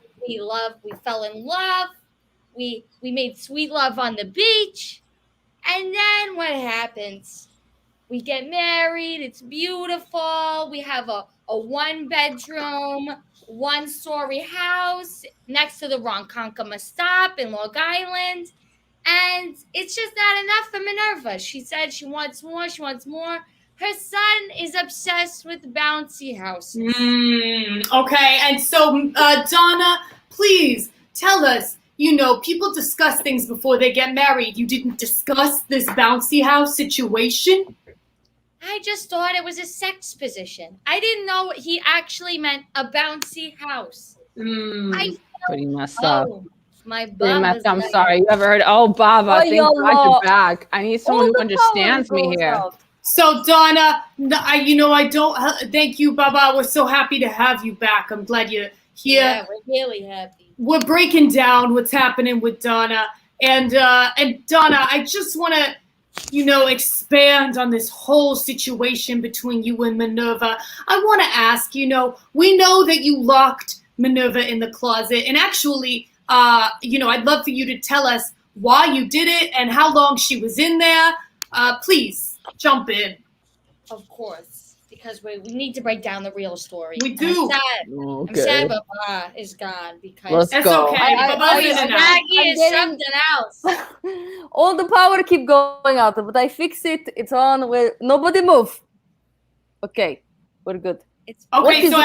fell in love. We made sweet love on the beach. And then what happens? We get married. It's beautiful. We have a 1-bedroom, 1-story house next to the Ronkonkoma stop in Long Island. And it's just not enough for Minerva. She said she wants more. She wants more. Her son is obsessed with bouncy houses. Okay. And so, Donna, please tell us, people discuss things before they get married. You didn't discuss this bouncy house situation? I just thought it was a sex position. I didn't know he actually meant a bouncy house. Pretty messed up. My Baba. I'm sorry. You ever heard? Oh, Baba, thank God you're back. I need someone who understands me here. So, Donna, I don't. Thank you, Baba. We're so happy to have you back. I'm glad you're here. Yeah, we're really happy. We're breaking down what's happening with Donna, and Donna, I just want to, expand on this whole situation between you and Minerva. I want to ask, we know that you locked Minerva in the closet, and actually. I'd love for you to tell us why you did it and how long she was in there. Please jump in. Of course, because we need to break down the real story. We do. I'm sad Baba is gone because Let's go. Okay. Maggie is something else. All the power keep going out, but I fix it. It's on. Nobody move. Okay, we're good. Okay, so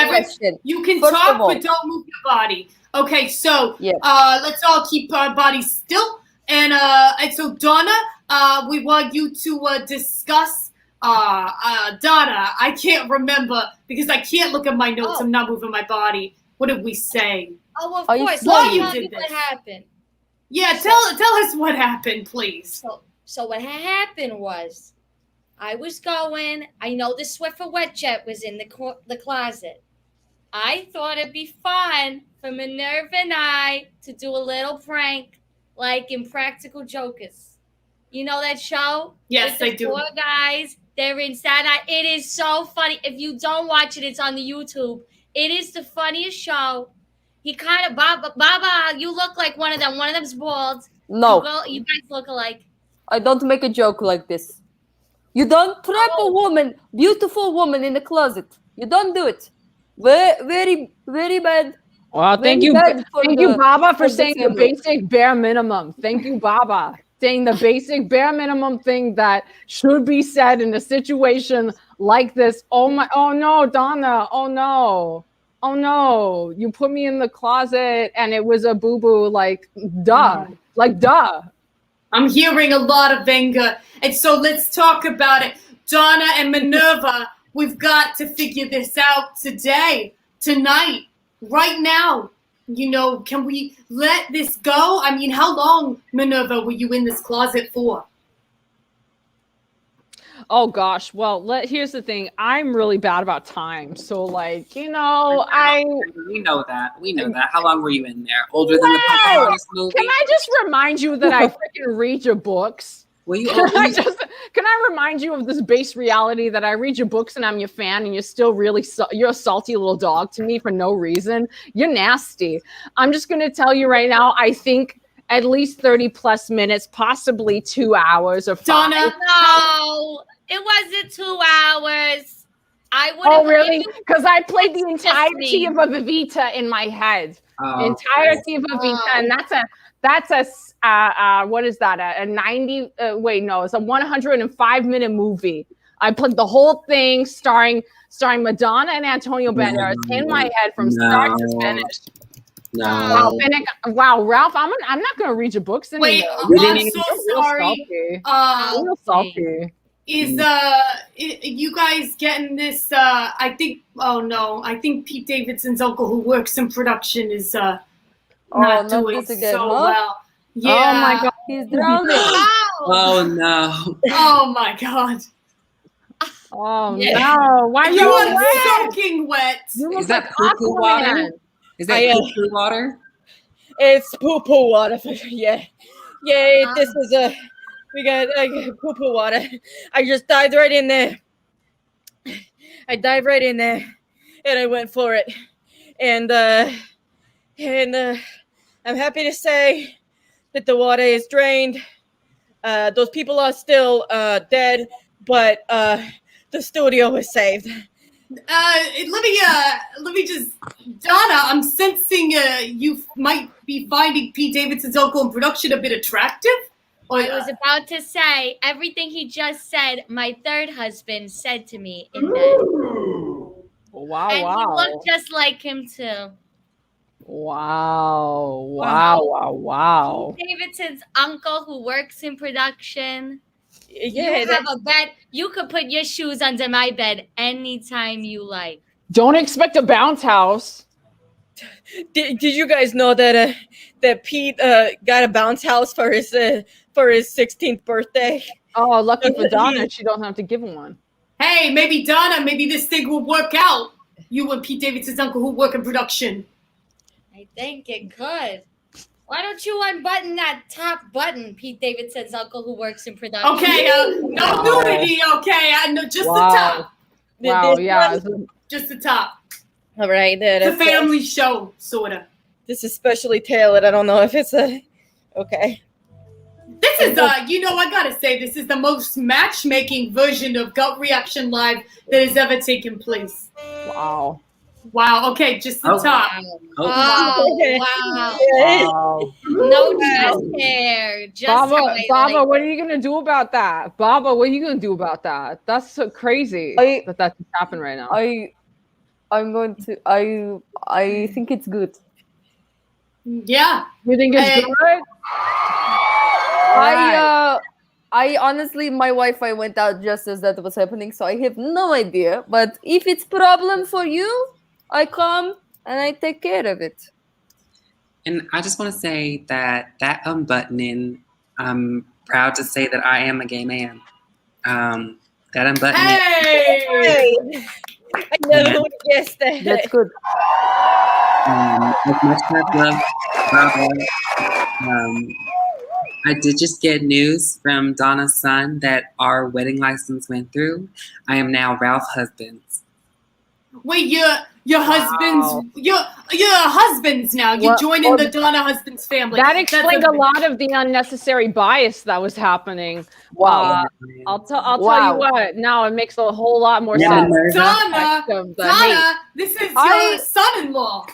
you can talk, but don't move your body. Okay, so let's all keep our bodies still. And so Donna, we want you to discuss Donna. I can't remember because I can't look at my notes. I'm not moving my body. What did we say? Oh, of course. Why you did this? What happened? Yeah, tell us what happened, please. So what happened was I was going. I know the Swiffer wet jet was in the closet. I thought it'd be fun for Minerva and I to do a little prank like Impractical Jokers. You know that show? Yes, I do. 4 guys, they're in Saturday. It is so funny. If you don't watch it, it's on the YouTube. It is the funniest show. He kind of, Baba, you look like one of them. One of them's bald. No. You guys look alike. I don't make a joke like this. You don't trap a woman, beautiful woman in the closet. You don't do it. Very, very bad. Well, thank you, Baba, for saying the basic bare minimum. Thank you, Baba, saying the basic bare minimum thing that should be said in a situation like this. Oh no, Donna. Oh no. You put me in the closet and it was a boo-boo. Like, duh. I'm hearing a lot of anger, and so let's talk about it. Donna and Minerva. We've got to figure this out today, tonight, right now. Can we let this go? I mean, how long, Minerva, were you in this closet for? Oh, gosh. Well, here's the thing. I'm really bad about time. So, We know that. How long were you in there? Older than the Pocahontas movie? Can I just remind you that I freaking read your books? Will you? Can I remind you of this base reality that I read your books and I'm your fan, and you're still really you're a salty little dog to me for no reason. You're nasty. I'm just gonna tell you right now. I think at least 30 plus minutes, possibly 2 hours or 5. Donna, No, it wasn't 2 hours. I would. Oh, really? Because I played the entirety of a Vivita in my head. Entirety of a Vivita, and that's a what is that? A 90? Wait, no, it's a 105-minute movie. I played the whole thing, starring Madonna and Antonio Banderas in my head from start to finish. No. Wow, Ralph, I'm not gonna read your books anymore. wait, I'm so sorry. Real salty. Is you guys getting this? I think. Oh no, I think Pete Davidson's uncle, who works in production, is not doing good again, so huh? well. Yeah. Oh my God, He's drowning. Oh no. Oh my God. Oh Yeah. no! Why You are are soaking wet. You Is look that like poo-poo water? Aquaman. Is that poo-poo water? It's poo-poo water. Yeah. This is we got poo-poo water. I just dived right in there. And I went for it. And I'm happy to say that the water is drained. Those people are still dead, but the studio is saved. Let me just, Donna, I'm sensing you might be finding Pete Davidson's uncle in production a bit attractive. I was about to say everything he just said. My third husband said to me in bed, Wow! and Wow! you look just like him too. Wow! Davidson's uncle, who works in production. Yeah, You have a bed. You could put your shoes under my bed anytime you like. Don't expect a bounce house. Did you guys know that that Pete got a bounce house for his 16th birthday? Oh, lucky for Donna, she don't have to give him one. Hey, maybe Donna, maybe this thing will work out. You and Pete Davidson's uncle, who work in production. I think it could. Why don't you unbutton that top button, Pete Davidson's uncle, who works in production? Okay, no nudity. Okay, I know just the top. Wow, yeah. Just the top. All right, It's a family show, sorta. This is specially tailored. I don't know if it's okay. This is I gotta say, this is the most matchmaking version of Gut Reaction Live that has ever taken place. Wow. Wow. Okay, just the top. Wow. No chest hair. Just Baba, what are you gonna do about that? Baba, what are you gonna do about that? That's so crazy that just happened right now. I think it's good. Yeah. You think it's good? I honestly, my Wi-Fi went out just as that was happening, so I have no idea. But if it's problem for you, I come and I take care of it. And I just want to say that unbuttoning, I'm proud to say that I am a gay man. That unbuttoning. Hey! I never would have guessed that. That's good. As much as I love Bravo, I did just get news from Donna's son that our wedding license went through. I am now Ralph's husband. Wait, your husband's your husbands now. You're joining the Donna husband's family. That explained a lot of the unnecessary bias that was happening. Wow. I'll tell you what. Now it makes a whole lot more sense. Donna, this is your son-in-law.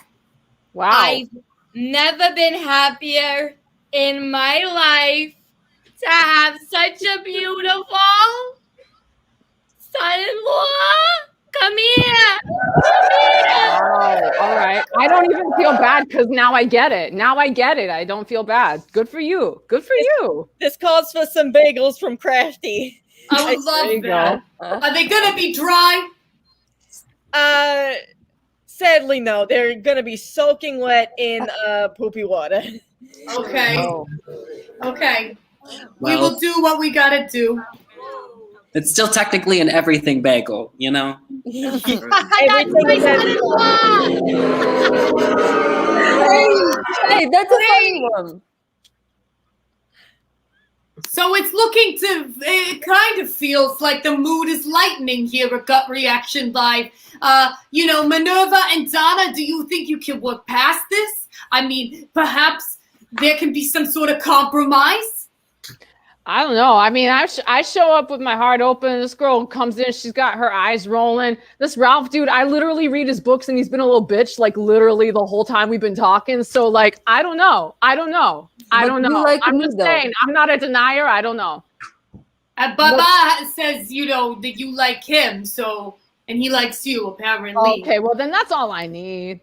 Wow. I've never been happier in my life to have such a beautiful son-in-law. Come here. Wow. All right. I don't even feel bad because now I get it. I don't feel bad. Good for you. This calls for some bagels from Crafty. I would love that. Are they gonna be dry? Sadly, no. They're gonna be soaking wet in poopy water. Okay. Okay. We Well, will do what we gotta do. it's still technically an everything bagel, you know? Hey, that's a funny one. So it kind of feels like the mood is lightening here at Gut Reaction Live. Minerva and Donna, do you think you can work past this? I mean, perhaps there can be some sort of compromise? I don't know. I mean, I show up with my heart open. This girl comes in. She's got her eyes rolling. This Ralph dude, I literally read his books and he's been a little bitch like literally the whole time we've been talking. So like, I don't know. Like I'm just saying, I'm not a denier. I don't know. Baba says, that you like him. So, and he likes you apparently. Okay. Well, then that's all I need.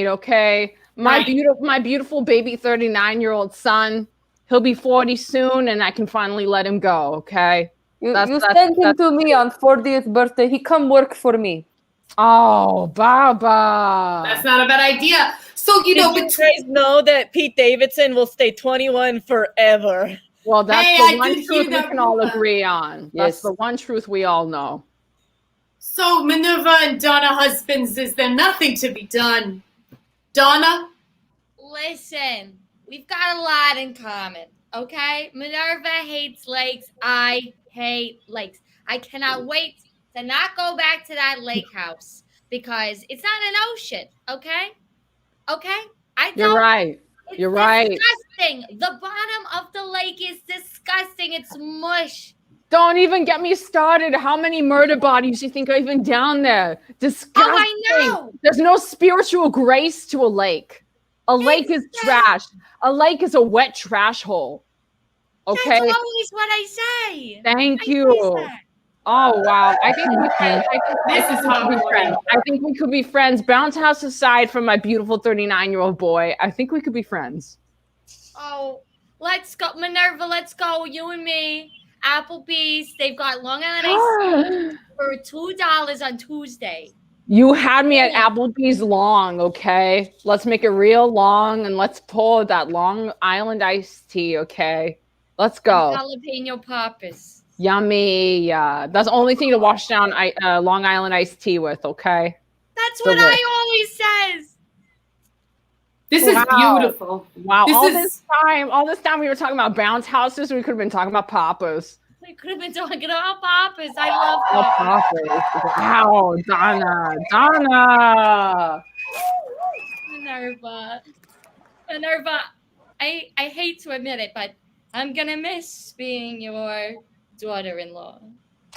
Okay. My beautiful baby 39-year-old son. He'll be 40 soon, and I can finally let him go, okay? You sent him to me on 40th birthday. He come work for me. Oh, Baba. That's not a bad idea. So, you guys know that Pete Davidson will stay 21 forever. Well, that's the one truth we can all agree on. Yes. That's the one truth we all know. So, Minerva and Donna husbands, is there nothing to be done? Donna? Listen. We've got a lot in common, okay? Minerva hates lakes. I hate lakes. I cannot wait to not go back to that lake house because it's not an ocean, okay? Okay? You're right. You're right. Disgusting. The bottom of the lake is disgusting. It's mush. Don't even get me started. How many murder bodies do you think are even down there? Disgusting. Oh, I know. There's no spiritual grace to a lake. A lake is trash. A lake is a wet trash hole. Okay. That's always what I say. Thank you. Oh wow. I think we could be friends. Bounce house aside from my beautiful 39-year-old boy. I think we could be friends. Oh, let's go, Minerva. Let's go. You and me. Applebee's. They've got Long Island ice for $2 on Tuesday. You had me at Applebee's long, okay? Let's make it real long and let's pull that Long Island iced tea, okay? Let's go. Jalapeno poppers. Yummy. Yeah. That's the only thing to wash down Long Island iced tea with, okay? That's what I always says. This is beautiful. Wow. All this time we were talking about bounce houses. We could have been talking about poppers. We could have been talking about poppers. I love poppers. Wow, Donna. Minerva, I hate to admit it, but I'm gonna miss being your daughter-in-law.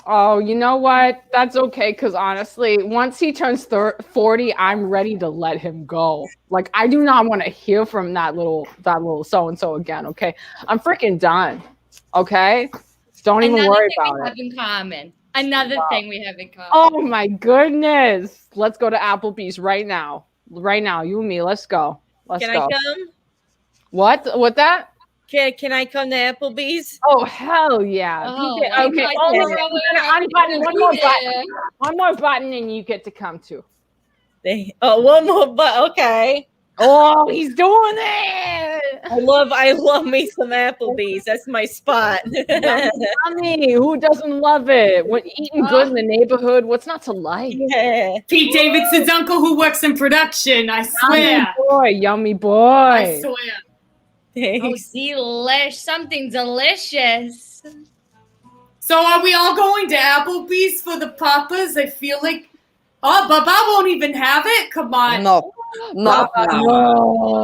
Oh, you know what? That's okay, because honestly, once he turns 40, I'm ready to let him go. Like, I do not want to hear from that little so-and-so again, okay? I'm freaking done, okay? Don't even worry about it. Another thing we have in common. Oh my goodness. Let's go to Applebee's right now. Right now, you and me. Let's go. Can I come? What that? Can I come to Applebee's? Oh, hell yeah. Oh, okay. Unbutton one more button and you get to come too. One more button. Okay. Oh, he's doing it. I love me some Applebee's. That's my spot. Yummy. Who doesn't love it? When eating good in the neighborhood, what's not to like? Yeah. Pete Davidson's uncle who works in production, I swear. Yummy boy. I swear. Oh, delish. Something delicious. So are we all going to Applebee's for the papas? I feel like... Oh, Baba won't even have it? Come on. No.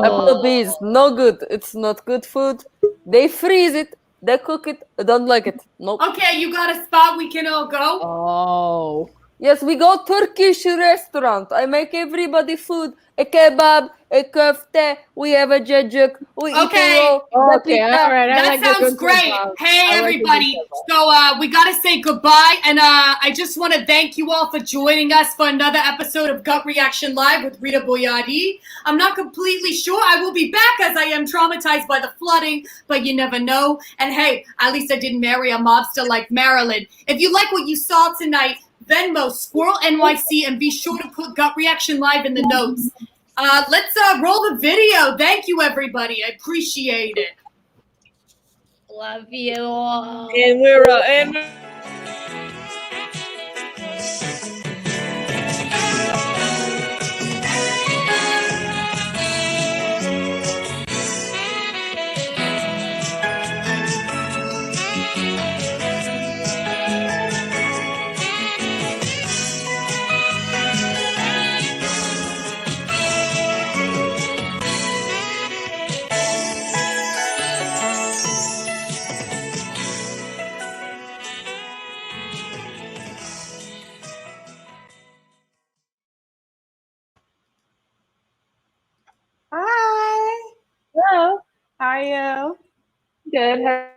Applebee's, no good. It's not good food. They freeze it. They cook it. I don't like it. Nope. Okay, you got a spot we can all go? Oh. Yes, we go Turkish restaurant. I make everybody food. A kebab, a kofte. We have a cacık. We eat Okay, all right. That sounds great. Hey, everybody. So we got to say goodbye. And I just want to thank you all for joining us for another episode of Gut Reaction Live with Rita Boyadi. I'm not completely sure I will be back as I am traumatized by the flooding, but you never know. And hey, at least I didn't marry a mobster like Marilyn. If you like what you saw tonight, Venmo, Squirrel NYC, and be sure to put Gut Reaction Live in the notes. Let's roll the video. Thank you, everybody. I appreciate it. Love you all. And we're are you? Good.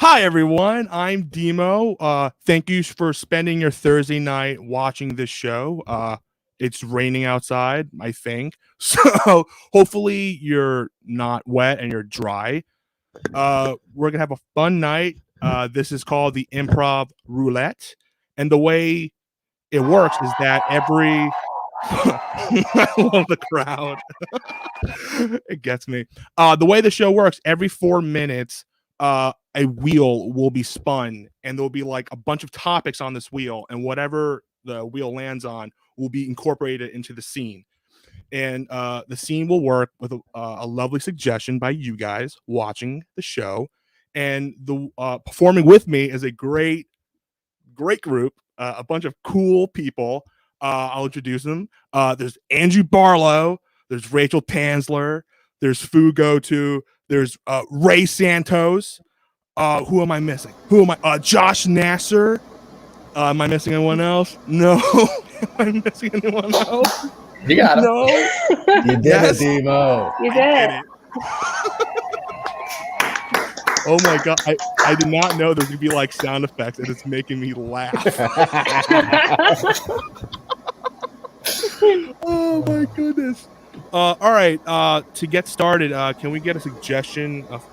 Hi, everyone. I'm Demo. Thank you for spending your Thursday night watching this show. It's raining outside, I think. So hopefully you're not wet and you're dry. We're going to have a fun night. This is called the Improv Roulette. And the way it works is that I love the crowd. It gets me. The way the show works, every 4 minutes, a wheel will be spun, and there'll be like a bunch of topics on this wheel, and whatever the wheel lands on will be incorporated into the scene. And the scene will work with a lovely suggestion by you guys watching the show, and the performing with me is a great group, a bunch of cool people. I'll introduce them. There's Andrew Barlow, there's Rachel Tansler, there's Fugotu, there's Ray Santos. Who am I missing? Josh Nasser. Am I missing anyone else? No. Am I missing anyone else? You got it. No. You did it, Demo. You did it. Oh my god, I did not know there's gonna be like sound effects, and it's making me laugh. Oh my goodness. All right, to get started, can we get a suggestion of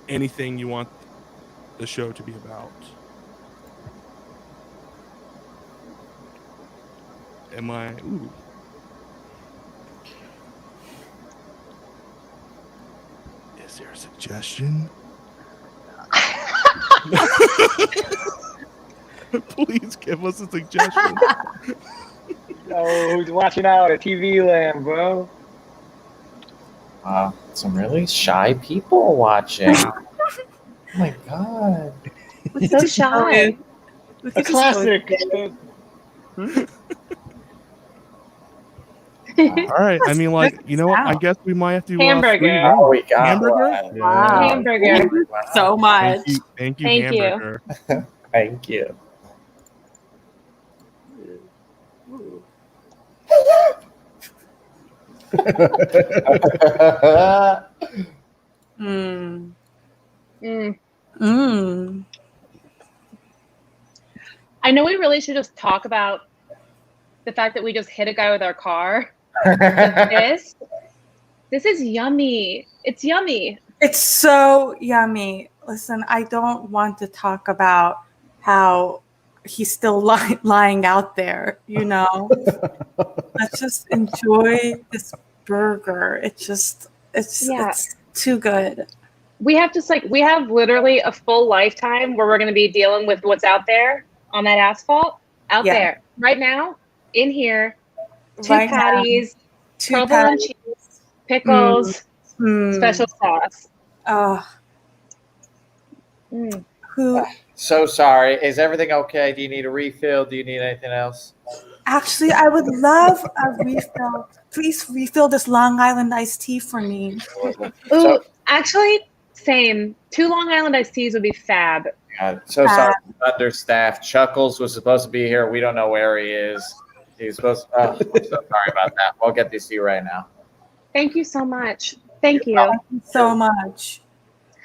anything you want the show to be about? Ooh. Is there a suggestion? Please give us a suggestion. Oh, who's watching out at TV land, bro? Some really shy people watching. Oh my god. So shy. A classic. All right. I mean, like, you know what? I guess we might have to. Hamburger. Oh, we got Hamburger? one. Wow. Hamburger. Wow. So much. Thank you, Thank you. Hamburger. Thank you. Mm. Mm. Mm. I know we really should just talk about the fact that we just hit a guy with our car. This is yummy. It's yummy. It's so yummy. Listen, I don't want to talk about how he's still lying out there, you know. Let's just enjoy this burger. It's too good. We have literally a full lifetime where we're going to be dealing with what's out there on that asphalt there right now in here. Two Right now. patties, provolone cheese, pickles, special sauce. Who? So sorry. Is everything okay? Do you need a refill? Do you need anything else? Actually, I would love a refill. Please refill this Long Island iced tea for me. Ooh, actually, same. 2 Long Island iced teas would be fab. God, so sorry. Understaffed. Chuckles was supposed to be here. We don't know where he is. He's supposed to. I'm so sorry about that. We'll get these to you right now. Thank you so much. Thank you. Thank you so much.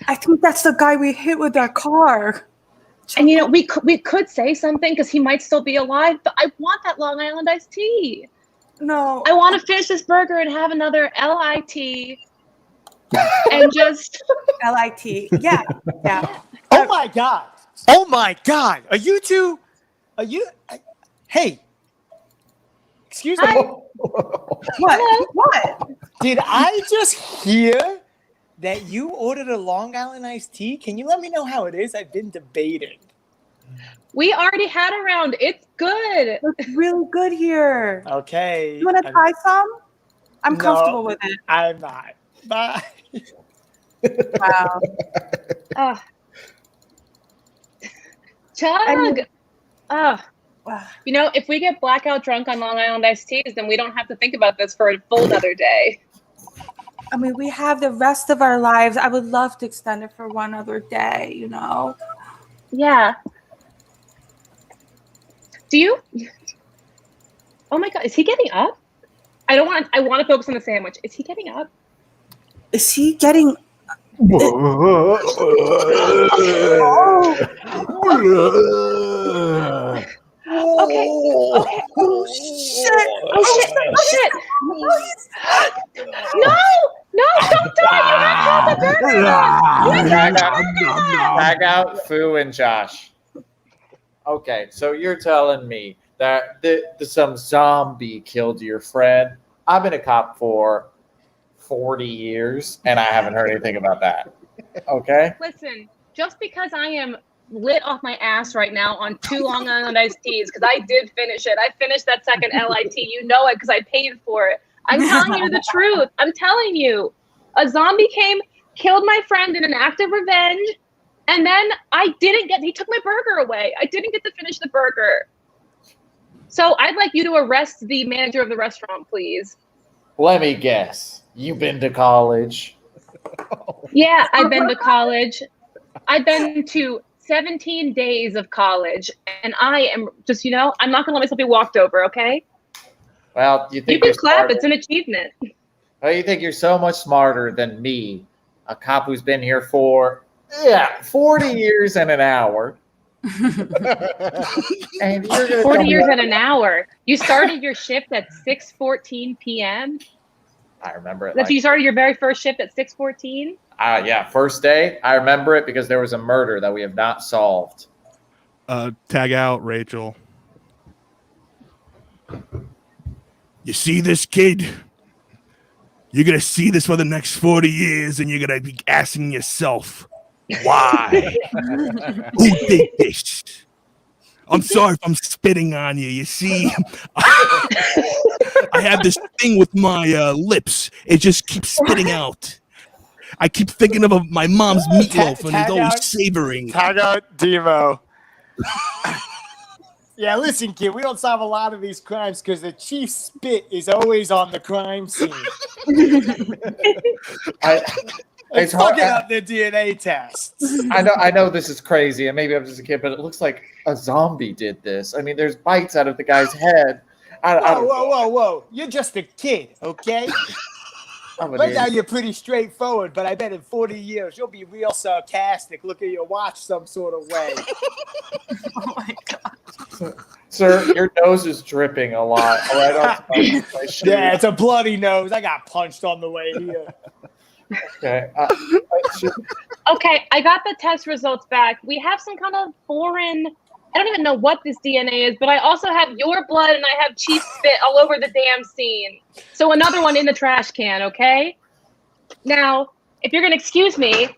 I think that's the guy we hit with our car. And you know, we could say something because he might still be alive, but I want that Long Island iced tea. No. I want to finish this burger and have another LIT and just LIT. Yeah. Yeah. Oh my god. Oh my god. Are you two? Hey. Excuse me. What? What? Did I just hear that you ordered a Long Island iced tea? Can you let me know how it is? I've been debating. we already had a round. It's good. It's really good here. Okay. You want to try some? I'm comfortable with it. I'm not. Bye. Wow. Chug. You know, if we get blackout drunk on Long Island iced teas, then we don't have to think about this for a full another day. I mean, we have the rest of our lives. I would love to extend it for one other day, you know? Yeah. Do you? Oh my God, is he getting up? I want to focus on the sandwich. Is he getting up? Is he getting... Okay. Oh shit! No! Don't die! You're not half a burger! Tag out Fu and Josh. Okay, so you're telling me that some zombie killed your friend. I've been a cop for 40 years, and I haven't heard anything about that. Okay? Listen, just because I am lit off my ass right now on 2 Long Island iced teas, because I did finish it. I finished that second LIT. You know it because I paid for it. I'm telling you the truth. I'm telling you. A zombie came, killed my friend in an act of revenge, and then he took my burger away. I didn't get to finish the burger. So I'd like you to arrest the manager of the restaurant, please. Let me guess. You've been to college. Yeah, I've been to college. I've been to 17 days of college, and I am just, I'm not going to let myself be walked over, okay? Well, you think you can clap. It's an achievement. Well, you think you're so much smarter than me, a cop who's been here for 40 years and an hour. And you're 40 years and an hour. You started your shift at 6:14 p.m. I remember it. You started your very first shift at 6:14. Yeah, first day. I remember it because there was a murder that we have not solved. Tag out, Rachel. You see this kid? You're going to see this for the next 40 years, and you're going to be asking yourself, why? Who did this? I'm sorry if I'm spitting on you. You see, I have this thing with my lips. It just keeps spitting out. I keep thinking of my mom's meatloaf, and it's always savoring. Tag out, Demo. Yeah, listen, kid, we don't solve a lot of these crimes because the chief's spit is always on the crime scene. It's fucking up the DNA tests. I know this is crazy, and maybe I'm just a kid, but it looks like a zombie did this. I mean, there's bites out of the guy's head. Whoa. You're just a kid, okay? Right now you're pretty straightforward, but I bet in 40 years you'll be real sarcastic, look at your watch some sort of way. Oh my God. Sir, your nose is dripping a lot. Right off my shoe. Yeah, it's a bloody nose. I got punched on the way here. Okay. Okay, I got the test results back. We have some kind of foreign, I don't even know what this DNA is, but I also have your blood and I have chief spit all over the damn scene. So another one in the trash can, okay? Now, if you're going to excuse me,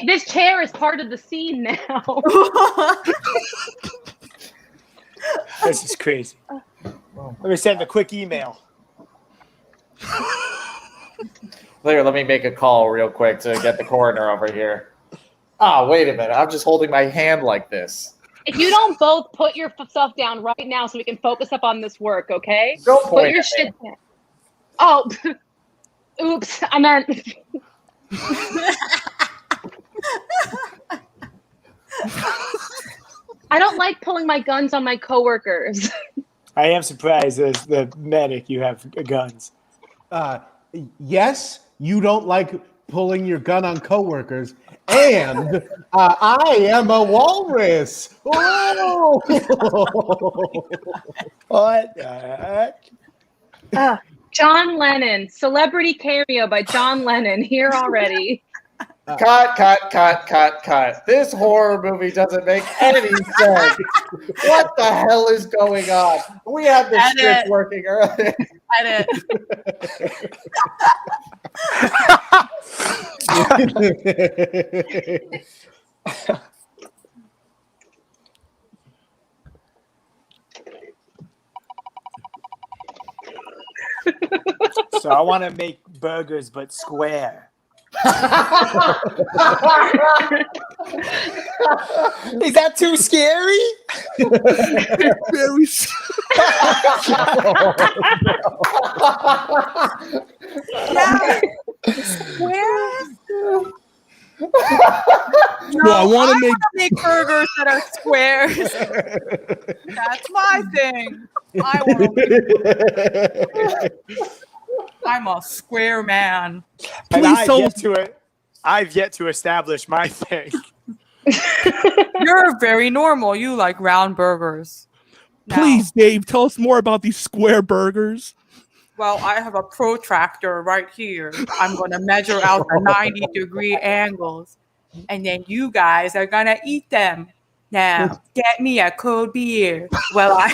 this chair is part of the scene now. This is crazy. Let me send a quick email. Let me make a call real quick to get the coroner over here. Wait a minute. I'm just holding my hand like this. If you don't both put your stuff down right now so we can focus up on this work, okay? Don't point put your shit down. Oh, oops. I meant... I don't like pulling my guns on my coworkers. I am surprised as the medic you have guns. Yes, you don't like pulling your gun on coworkers, and I am a walrus. Oh! What the heck? John Lennon, celebrity cameo by John Lennon, here already. Cut. This horror movie doesn't make any sense. What the hell is going on? We had the script working earlier. Edit. So I want to make burgers, but square. Is that too scary? Very No, I want to make burgers that are squares. That's my thing. I'm a square man. And I've yet to establish my thing. You're very normal. You like round burgers. Please, Dave, tell us more about these square burgers. Well, I have a protractor right here. I'm going to measure out the 90-degree angles. and then you guys are gonna eat them. Now, get me a cold beer while I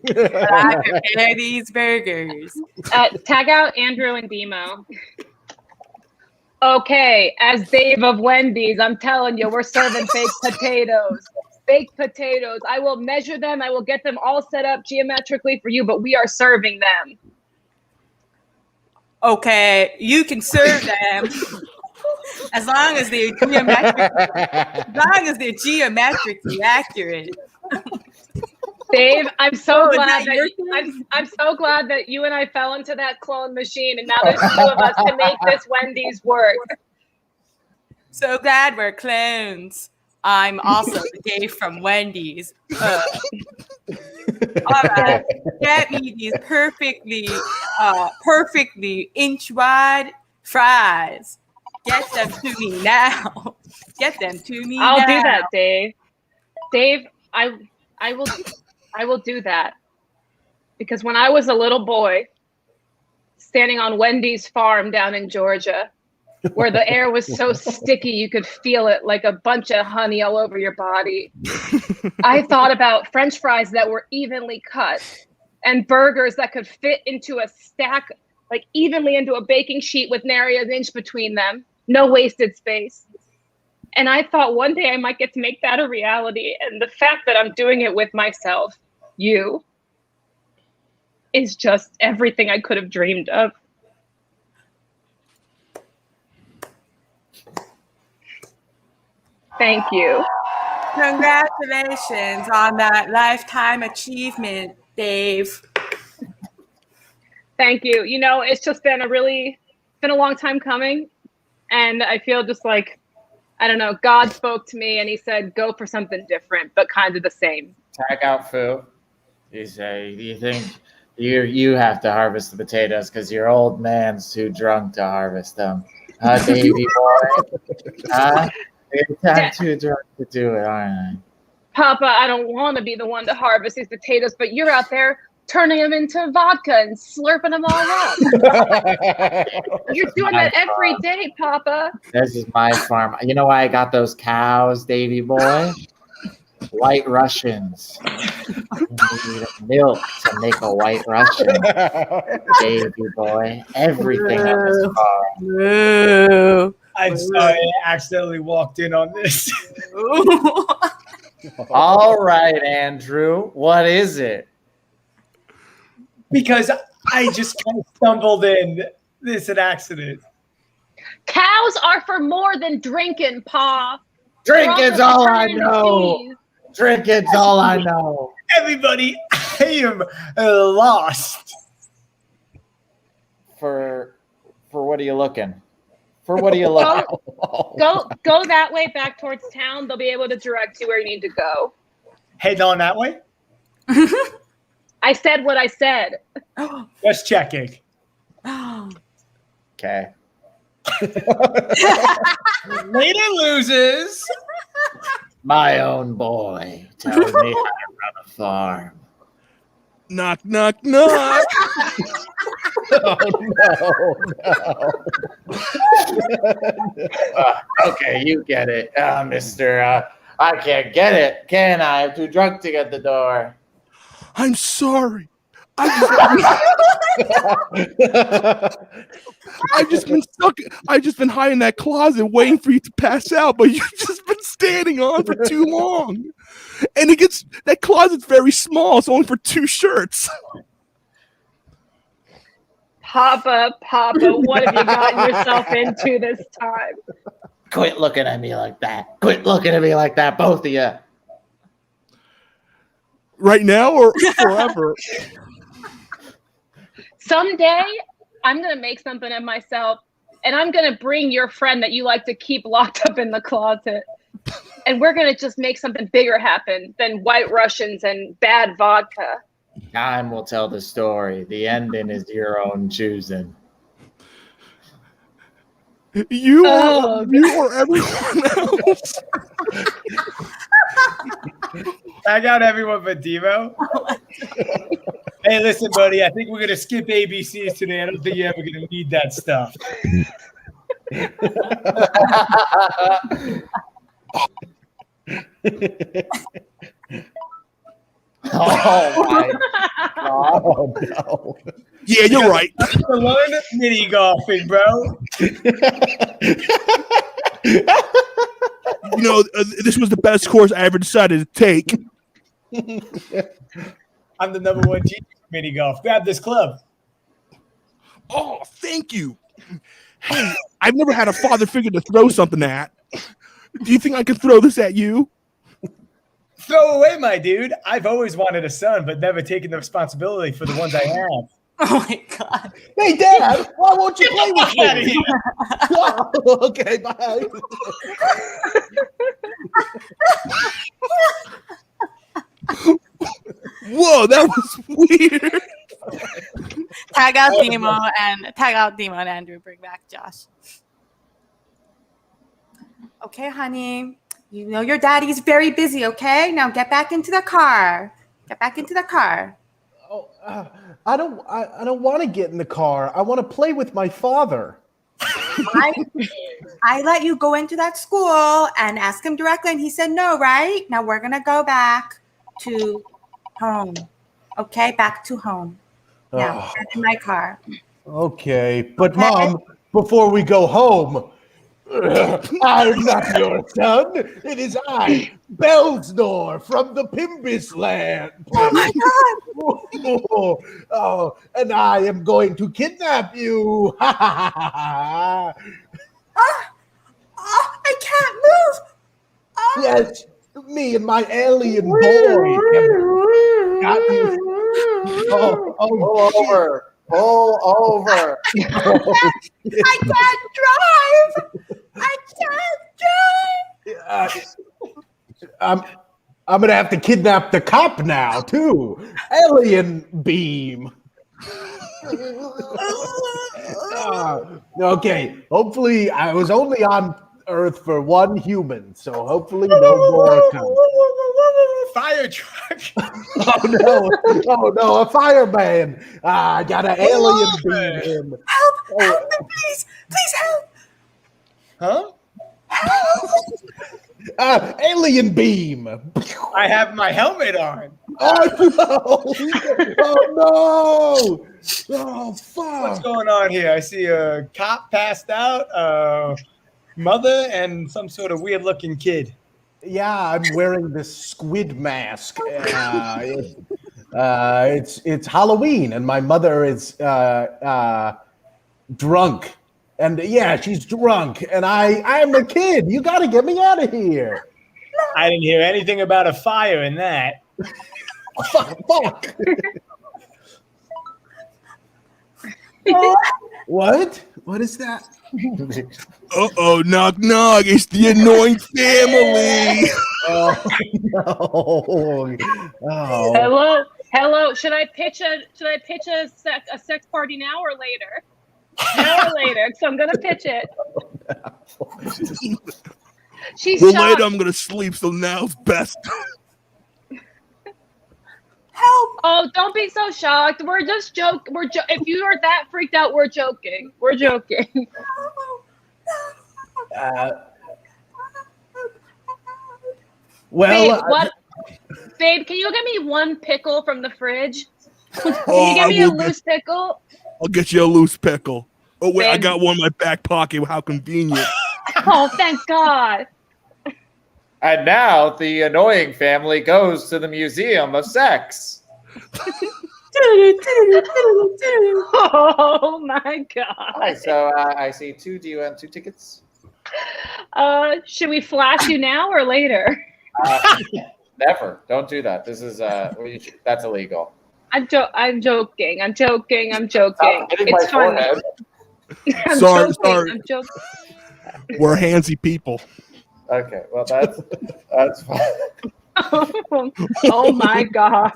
prepare these burgers. Tag out Andrew and Demo. Okay, as Dave of Wendy's, I'm telling you, we're serving baked potatoes. Baked potatoes. I will measure them. I will get them all set up geometrically for you, but we are serving them. Okay, you can serve them as long as they're geometrically accurate. Dave, I'm so Oh, glad is that that your I'm so glad that you and I fell into that clone machine, and now there's two of us to make this Wendy's work. So glad we're clones. I'm also Dave from Wendy's. All right, get me these perfectly inch wide fries. Get them to me now. Get them to me now. I'll do that, Dave. Dave, I will do that. Because when I was a little boy, standing on Wendy's farm down in Georgia, where the air was so sticky you could feel it like a bunch of honey all over your body, I thought about French fries that were evenly cut and burgers that could fit into a stack, like evenly into a baking sheet with nary an inch between them, no wasted space. And I thought one day I might get to make that a reality. And the fact that I'm doing it with myself, you, is just everything I could have dreamed of. Thank you. Congratulations on that lifetime achievement, Dave. Thank you. You know, it's just been a long time coming. And I feel just like, I don't know, God spoke to me and he said, go for something different, but kind of the same. Tag out Fu. You say, do you think you have to harvest the potatoes because your old man's too drunk to harvest them? Davey boy? I'm too drunk to do it, aren't I? Papa, I don't want to be the one to harvest these potatoes, but you're out there turning them into vodka and slurping them all up. You're doing that every day, Papa. This is my farm. You know why I got those cows, Davey boy? White Russians. You need milk to make a White Russian. Davey boy. Everything on this farm. I'm sorry, I accidentally walked in on this. All right, Andrew. What is it? Because I just kind of stumbled in. This an accident. Cows are for more than drinking, Pa. Drinking's all I know. Drinking's all I know. Everybody, I am lost. For what are you looking? For what are you looking? Go that way back towards town. They'll be able to direct you where you need to go. Head on that way? I said what I said. Just checking. Okay. Later loses. My own boy tells me how to run a farm. Knock, knock, knock. Okay, you get it, Mister. I can't get it, can I? I'm too drunk to get the door. I'm sorry. I've just been stuck. I've just been hiding in that closet waiting for you to pass out, but you've just been standing on for too long. And that closet's very small. It's only for 2 shirts. Papa, what have you gotten yourself into this time? Quit looking at me like that. Quit looking at me like that, both of you. Right now or forever? Someday, I'm going to make something of myself, and I'm going to bring your friend that you like to keep locked up in the closet, and we're going to just make something bigger happen than White Russians and bad vodka. Time will tell the story. The ending is your own choosing. You or everyone else. I got everyone but Devo. Hey, listen, buddy. I think we're gonna skip ABCs today. I don't think you're ever gonna need that stuff. Oh my god! Oh no! Yeah, you're right. To learn mini golfing, bro. You know, this was the best course I ever decided to take. I'm the number one teacher for mini golf. Grab this club. Oh, thank you. Hey, I've never had a father figure to throw something at. Do you think I could throw this at you? Throw away, my dude. I've always wanted a son, but never taken the responsibility for the ones I have. Oh my god. Hey, Dad, why won't you play with Get outta me? here. Oh, okay, bye. Whoa, that was weird. Tag out Demo and Andrew. Bring back Josh. Okay, honey. You know your daddy's very busy, okay? Now get back into the car. Get back into the car. Oh, I don't want to get in the car. I want to play with my father. I let you go into that school and ask him directly, and he said no, right? Now we're going to go back to home. Okay, back to home. Now, get in my car. Okay, but Mom, before we go home, I'm not your son. It is I, Belsnor from the Pimbis land. Oh my god! Oh, and I am going to kidnap you. I can't move. Yes, me and my alien boy have got you. Pull over. Pull over. I can't drive. I can't drive. I'm gonna have to kidnap the cop now too. Alien beam. Okay, hopefully I was only on Earth for one human, so hopefully no more come. Fire truck. Oh no, a fireman. I got an alien beam him. Help me, please. Please help. Huh? Alien beam. I have my helmet on. Oh no! Oh no! Oh fuck! What's going on here? I see a cop passed out, mother, and some sort of weird-looking kid. Yeah, I'm wearing this squid mask. It's Halloween, and my mother is drunk. And yeah, she's drunk, and I'm a kid. You got to get me out of here. I didn't hear anything about a fire in that. Fuck. What? What is that? Uh-oh, knock, knock. It's the annoying family. Oh, no. Oh. Hello. Should I pitch a sex party now or later? Now or later, so I'm gonna pitch it. She's well, shocked. later I'm gonna sleep, so now's best. Help! Oh, don't be so shocked. We're just joking. If you are that freaked out, we're joking. We're joking. Well, Babe, can you get me one pickle from the fridge? Can you give me a loose pickle? I'll get you a loose pickle. Oh wait, I Babe. got one in my back pocket. How convenient. Oh, thank God. And now the annoying family goes to the Museum of Sex. Oh my God. Hi, so I see two. Do you have 2 tickets? Should we flash you now or later? Never. Don't do that. This is that's illegal. I'm joking. I'm joking. Stop hitting my It's fun. forehead. I'm Sorry. I'm joking. We're handsy people. Okay, well that's fine. Oh my God.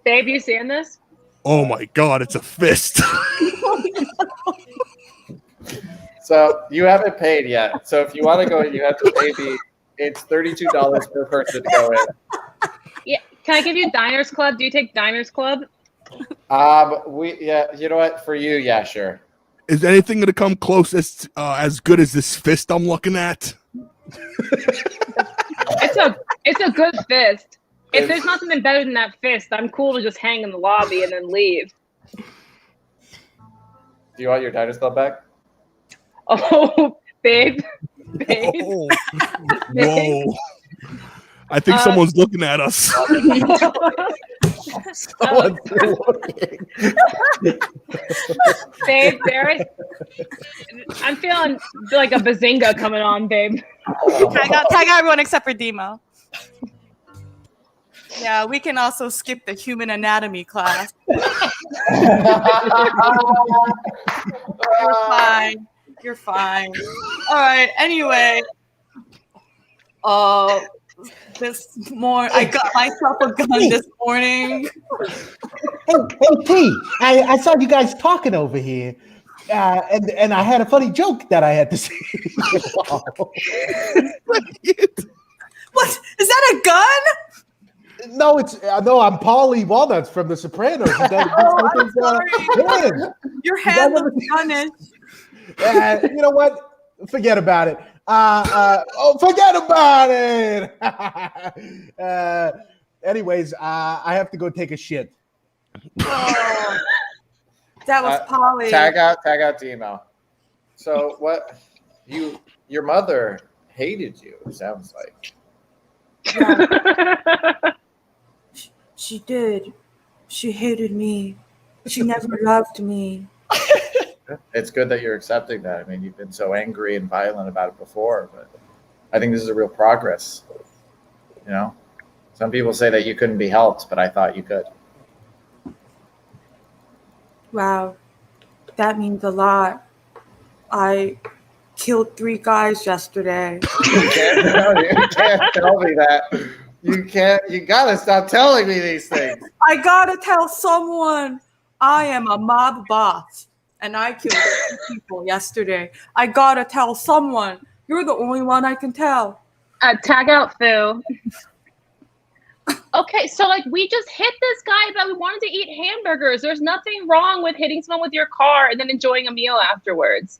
Babe, you seeing this? Oh my God, it's a fist. So you haven't paid yet. So if you want to go, you have to pay it's $32 per person to go in. Yeah. Can I give you Diners Club? Do you take Diners Club? You know what? For you, yeah, sure. Is anything gonna come closest as good as this fist I'm looking at? It's a good fist. If there's not something better than that fist, I'm cool to just hang in the lobby and then leave. Do you want your dinosaur spell back? Oh, babe. Oh. Whoa. I think someone's looking at us. Someone's looking. Babe, I'm feeling like a bazinga coming on, babe. Tag out everyone except for Demo. Yeah, we can also skip the human anatomy class. You're fine. You're fine. All right. Anyway, I got myself a gun this morning. Hey, T, I saw you guys talking over here, and I had a funny joke that I had to say. What? Is that a gun? No, I'm Paulie Walnuts from The Sopranos. I'm sorry. Your hand looks gunnish. You know what? Forget about it. Forget about it. Anyways, I have to go take a shit. Oh, that was Polly. Tag out Demo. So what? Your mother hated you. It sounds like. Yeah. She did. She hated me. She never loved me. It's good that you're accepting that. I mean, you've been so angry and violent about it before, but I think this is a real progress. You know, some people say that you couldn't be helped, but I thought you could. Wow, that means a lot. I killed 3 guys yesterday. You can't tell me that. You gotta stop telling me these things. I gotta tell someone. I am a mob boss, and I killed 3 people yesterday. I gotta tell someone. You're the only one I can tell. Tag out Phil. Okay, so like we just hit this guy, but we wanted to eat hamburgers. There's nothing wrong with hitting someone with your car and then enjoying a meal afterwards.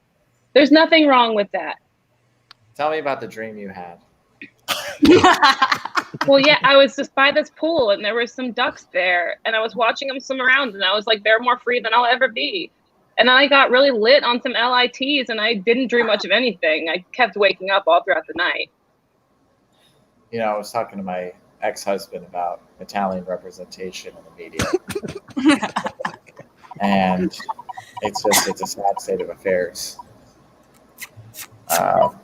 There's nothing wrong with that. Tell me about the dream you had. Well, yeah, I was just by this pool and there were some ducks there and I was watching them swim around and I was like, they're more free than I'll ever be. And then I got really lit on some LITs and I didn't dream much of anything. I kept waking up all throughout the night. You know, I was talking to my ex-husband about Italian representation in the media. And it's a sad state of affairs. But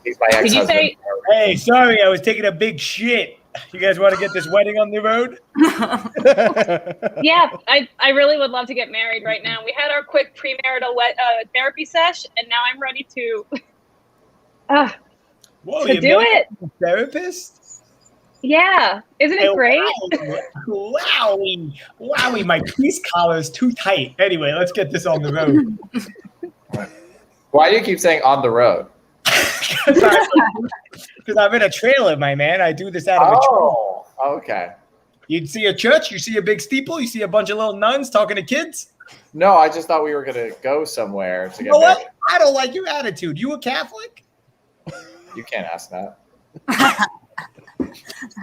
he's my ex-husband. Did you say? Hey, sorry, I was taking a big shit. You guys want to get this wedding on the road? Yeah, I really would love to get married right now. We had our quick premarital therapy sesh, and now I'm ready to Whoa, to do it. Therapist? Yeah, isn't it great? Wowie, my piece collar is too tight. Anyway, let's get this on the road. Why do you keep saying on the road? Because I'm in a trailer, my man. I do this out of a trailer. Oh, okay. You'd see a church, you see a big steeple, you see a bunch of little nuns talking to kids. No, I just thought we were going to go somewhere to get You know married. what? I don't like your attitude. You a Catholic? You can't ask that.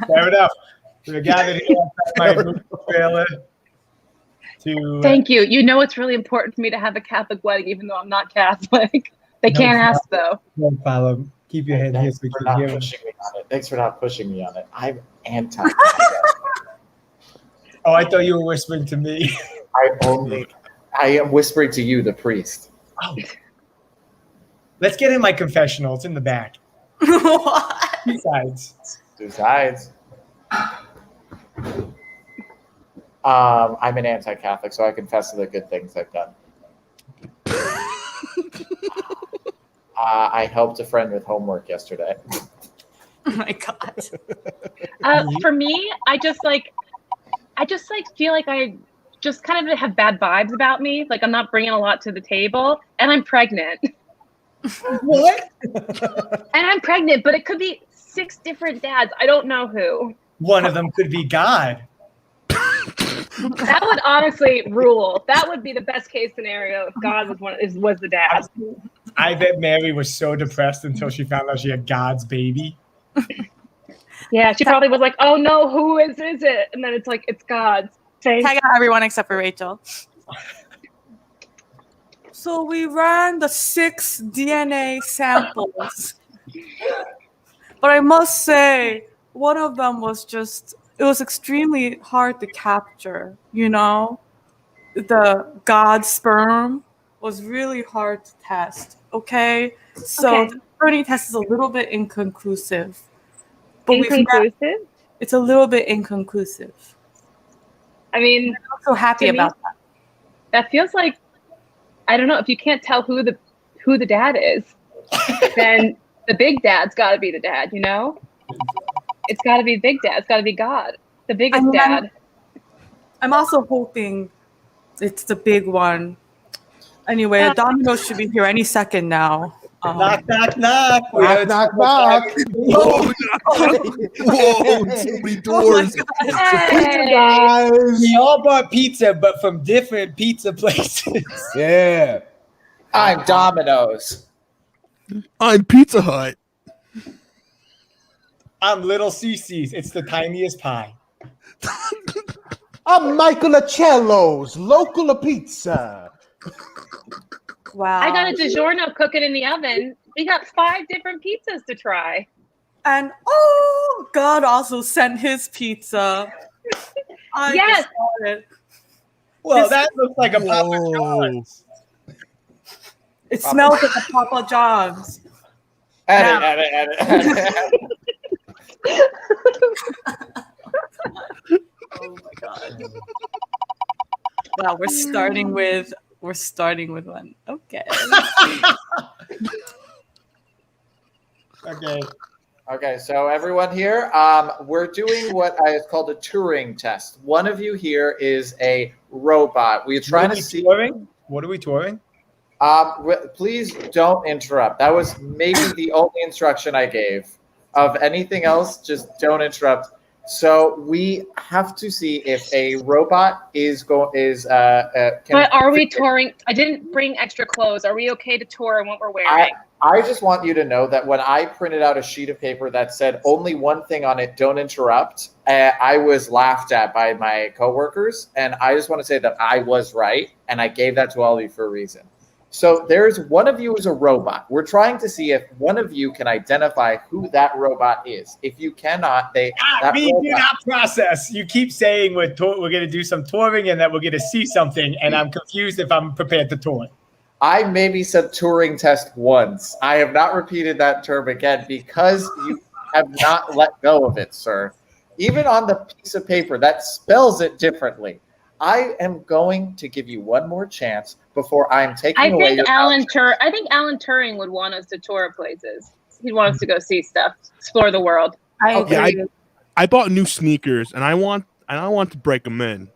Fair enough. We're gathered here outside my trailer to. Thank you. You know it's really important for me to have a Catholic wedding, even though I'm not Catholic. They can't ask though. No problem. Keep your head here so we can hear. Thanks for not pushing me on it. I'm anti. Oh, I thought you were whispering to me. I am whispering to you, the priest. Oh. Let's get in my confessional. It's in the back. What? Two sides. Two sides. I'm an anti-Catholic, so I confess to the good things I've done. I helped a friend with homework yesterday. Oh my god. For me, I just feel like I just kind of have bad vibes about me. Like I'm not bringing a lot to the table, and I'm pregnant. What? And I'm pregnant, but it could be 6 different dads. I don't know who. One of them could be God. That would honestly rule. That would be the best case scenario if God was the dad. I bet Mary was so depressed until she found out she had God's baby. Yeah, she probably was like, "Oh no, who is it?" And then it's like, "It's God's." Tag out everyone except for Rachel. So we ran the 6 DNA samples, but I must say one of them was it was extremely hard to capture. You know, the God sperm was really hard to test. Okay, so the paternity test is a little bit inconclusive. But it's a little bit inconclusive. I mean, I'm so happy about that. That feels like, I don't know, if you can't tell who the dad is, then the big dad's got to be the dad. You know, it's got to be Big Dad. It's got to be God, the biggest dad. I'm also hoping it's the big one. Anyway, Domino should be here any second now. Knock, knock, knock. Knock, knock, knock. Whoa, too many doors. Pizza guys. We all bought pizza, but from different pizza places. Yeah. I'm Domino's. I'm Pizza Hut. I'm Little Cece's. It's the tiniest pie. I'm Michael Acello's local pizza. Wow. I got a DiGiorno cooking in the oven. We got 5 different pizzas to try. And God also sent his pizza. Yes. Well, that looks like a Papa John's. It smells like a Papa John's. Edit. Oh my God. Wow, we're starting with one. Okay. Okay, so everyone here, we're doing what is called a Turing test. One of you here is a robot. We're trying to see. What are we touring? Please don't interrupt. That was maybe the only instruction I gave. Of anything else, just don't interrupt. So we have to see if a robot But are we touring? I didn't bring extra clothes. Are we okay to tour in what we're wearing? I just want you to know that when I printed out a sheet of paper that said only one thing on it, don't interrupt, I was laughed at by my coworkers. And I just want to say that I was right. And I gave that to all of you for a reason. So there's one of you is a robot. We're trying to see if one of you can identify who that robot is. If you cannot, do not process. You keep saying we're going to do some touring and that we're going to see something, and I'm confused if I'm prepared to tour. I maybe said Turing test once. I have not repeated that term again because you have not let go of it, sir. Even on the piece of paper that spells it differently. I am going to give you one more chance before I'm taking away your I think Alan Turing would want us to tour places. He'd want us to go see stuff, explore the world. I bought new sneakers and I want to break them in.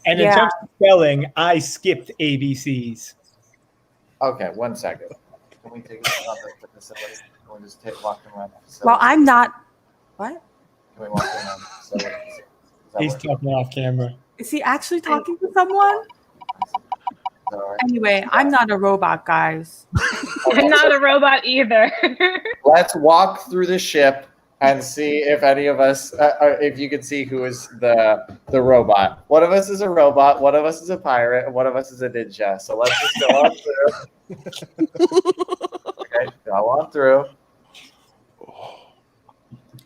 And in terms of spelling, I skipped ABCs. Okay, 1 second. Can we take this other facility? Can we just walk them around the facility? Well, I'm not. What? Can we walk them around the facility? He's talking off camera. Is he actually talking to someone? Anyway, I'm not a robot, guys. I'm not a robot either. Let's walk through the ship and see if any of us, if you can see who is the robot. One of us is a robot, one of us is a pirate, and one of us is a ninja. So let's just go on through. Okay, go on through.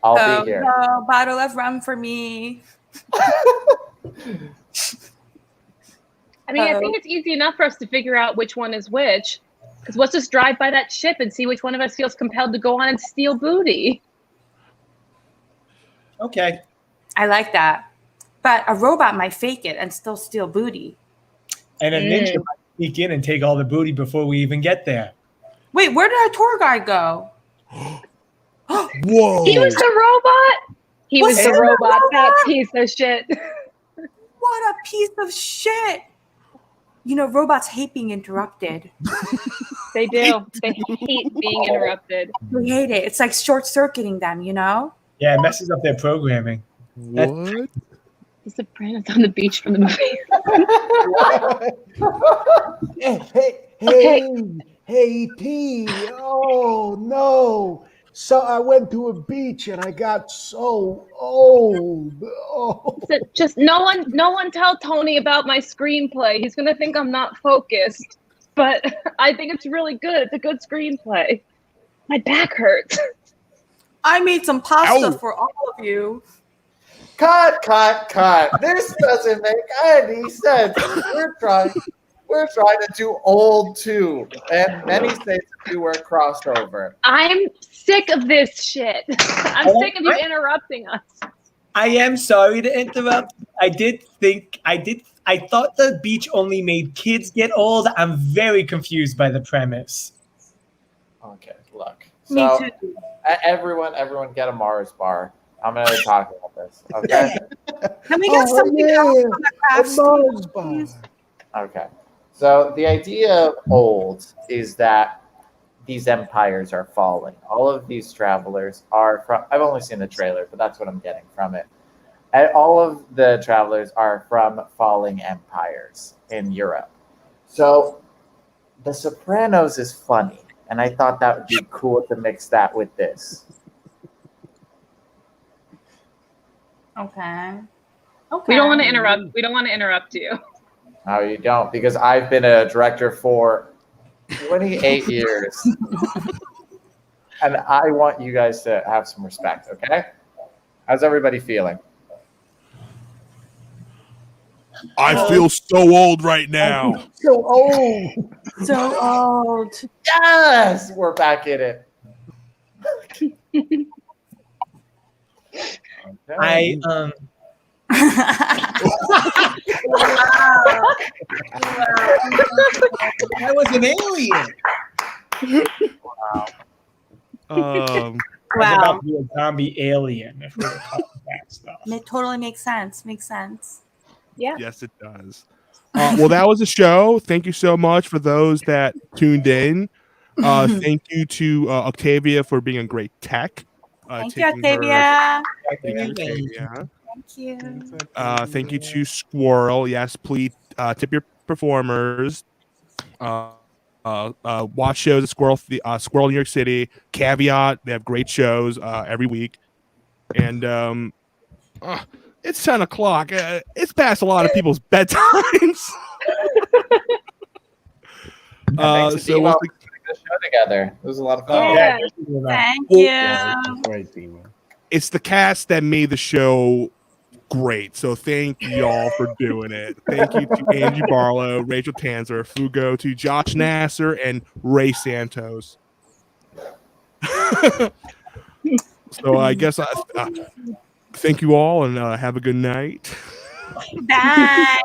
I'll be here. No, bottle of rum for me. I mean, I think it's easy enough for us to figure out which one is which. Because let's just drive by that ship and see which one of us feels compelled to go on and steal booty. Okay. I like that. But a robot might fake it and still steal booty. And a ninja might sneak in and take all the booty before we even get there. Wait, where did our tour guide go? Whoa. He was the robot? He was the robot, that piece of shit. What a piece of shit. You know, robots hate being interrupted. They do. They hate being interrupted. They hate it. It's like short-circuiting them, you know? Yeah, it messes up their programming. What? The Sopranos on the beach from the movie. Hey, P. Oh, no. So I went to a beach and I got so old. Oh. Just no one tell Tony about my screenplay. He's gonna think I'm not focused. But I think it's really good. It's a good screenplay. My back hurts. I made some pasta for all of you. Cut. This doesn't make any sense. We're trying to do old too. And many states do were crossover. I'm sick of this shit. I'm sick of you interrupting us. I am sorry to interrupt. I thought the beach only made kids get old. I'm very confused by the premise. Okay, look. Me So, too. everyone get a Mars bar. I'm going to talk about this, okay? Can we get something else from the craft table, please? Okay. So the idea of old is that these empires are falling. All of these travelers are from, I've only seen the trailer, but that's what I'm getting from it. And all of the travelers are from falling empires in Europe. So The Sopranos is funny, and I thought that would be cool to mix that with this. Okay. We don't want to interrupt. We don't want to interrupt you. No, you don't, because I've been a director for 28 years. And I want you guys to have some respect, okay? How's everybody feeling? I feel so old right now. So old. So old. Yes, we're back in it. I I was an alien. Wow. I was about to be a zombie alien if we were talking that stuff. It totally makes sense. Makes sense. Yeah. Yes, it does. Well, that was the show. Thank you so much for those that tuned in. Thank you to Octavia for being a great tech. Thank you, Octavia. Thank you. Thank you. Thank you to Squirrel. Yes, please tip your performers. Watch shows at Squirrel New York City. Caveat: they have great shows every week. And it's 10 o'clock. It's past a lot of people's bedtimes. So we'll put the show together. It was a lot of fun. Yeah. Thank you. It's the cast that made the show great. So thank y'all for doing it. Thank you to Angie Barlow, Rachel Tanzer, Fugo, to Josh Nasser, and Ray Santos. So I guess thank you all, and have a good night. Bye.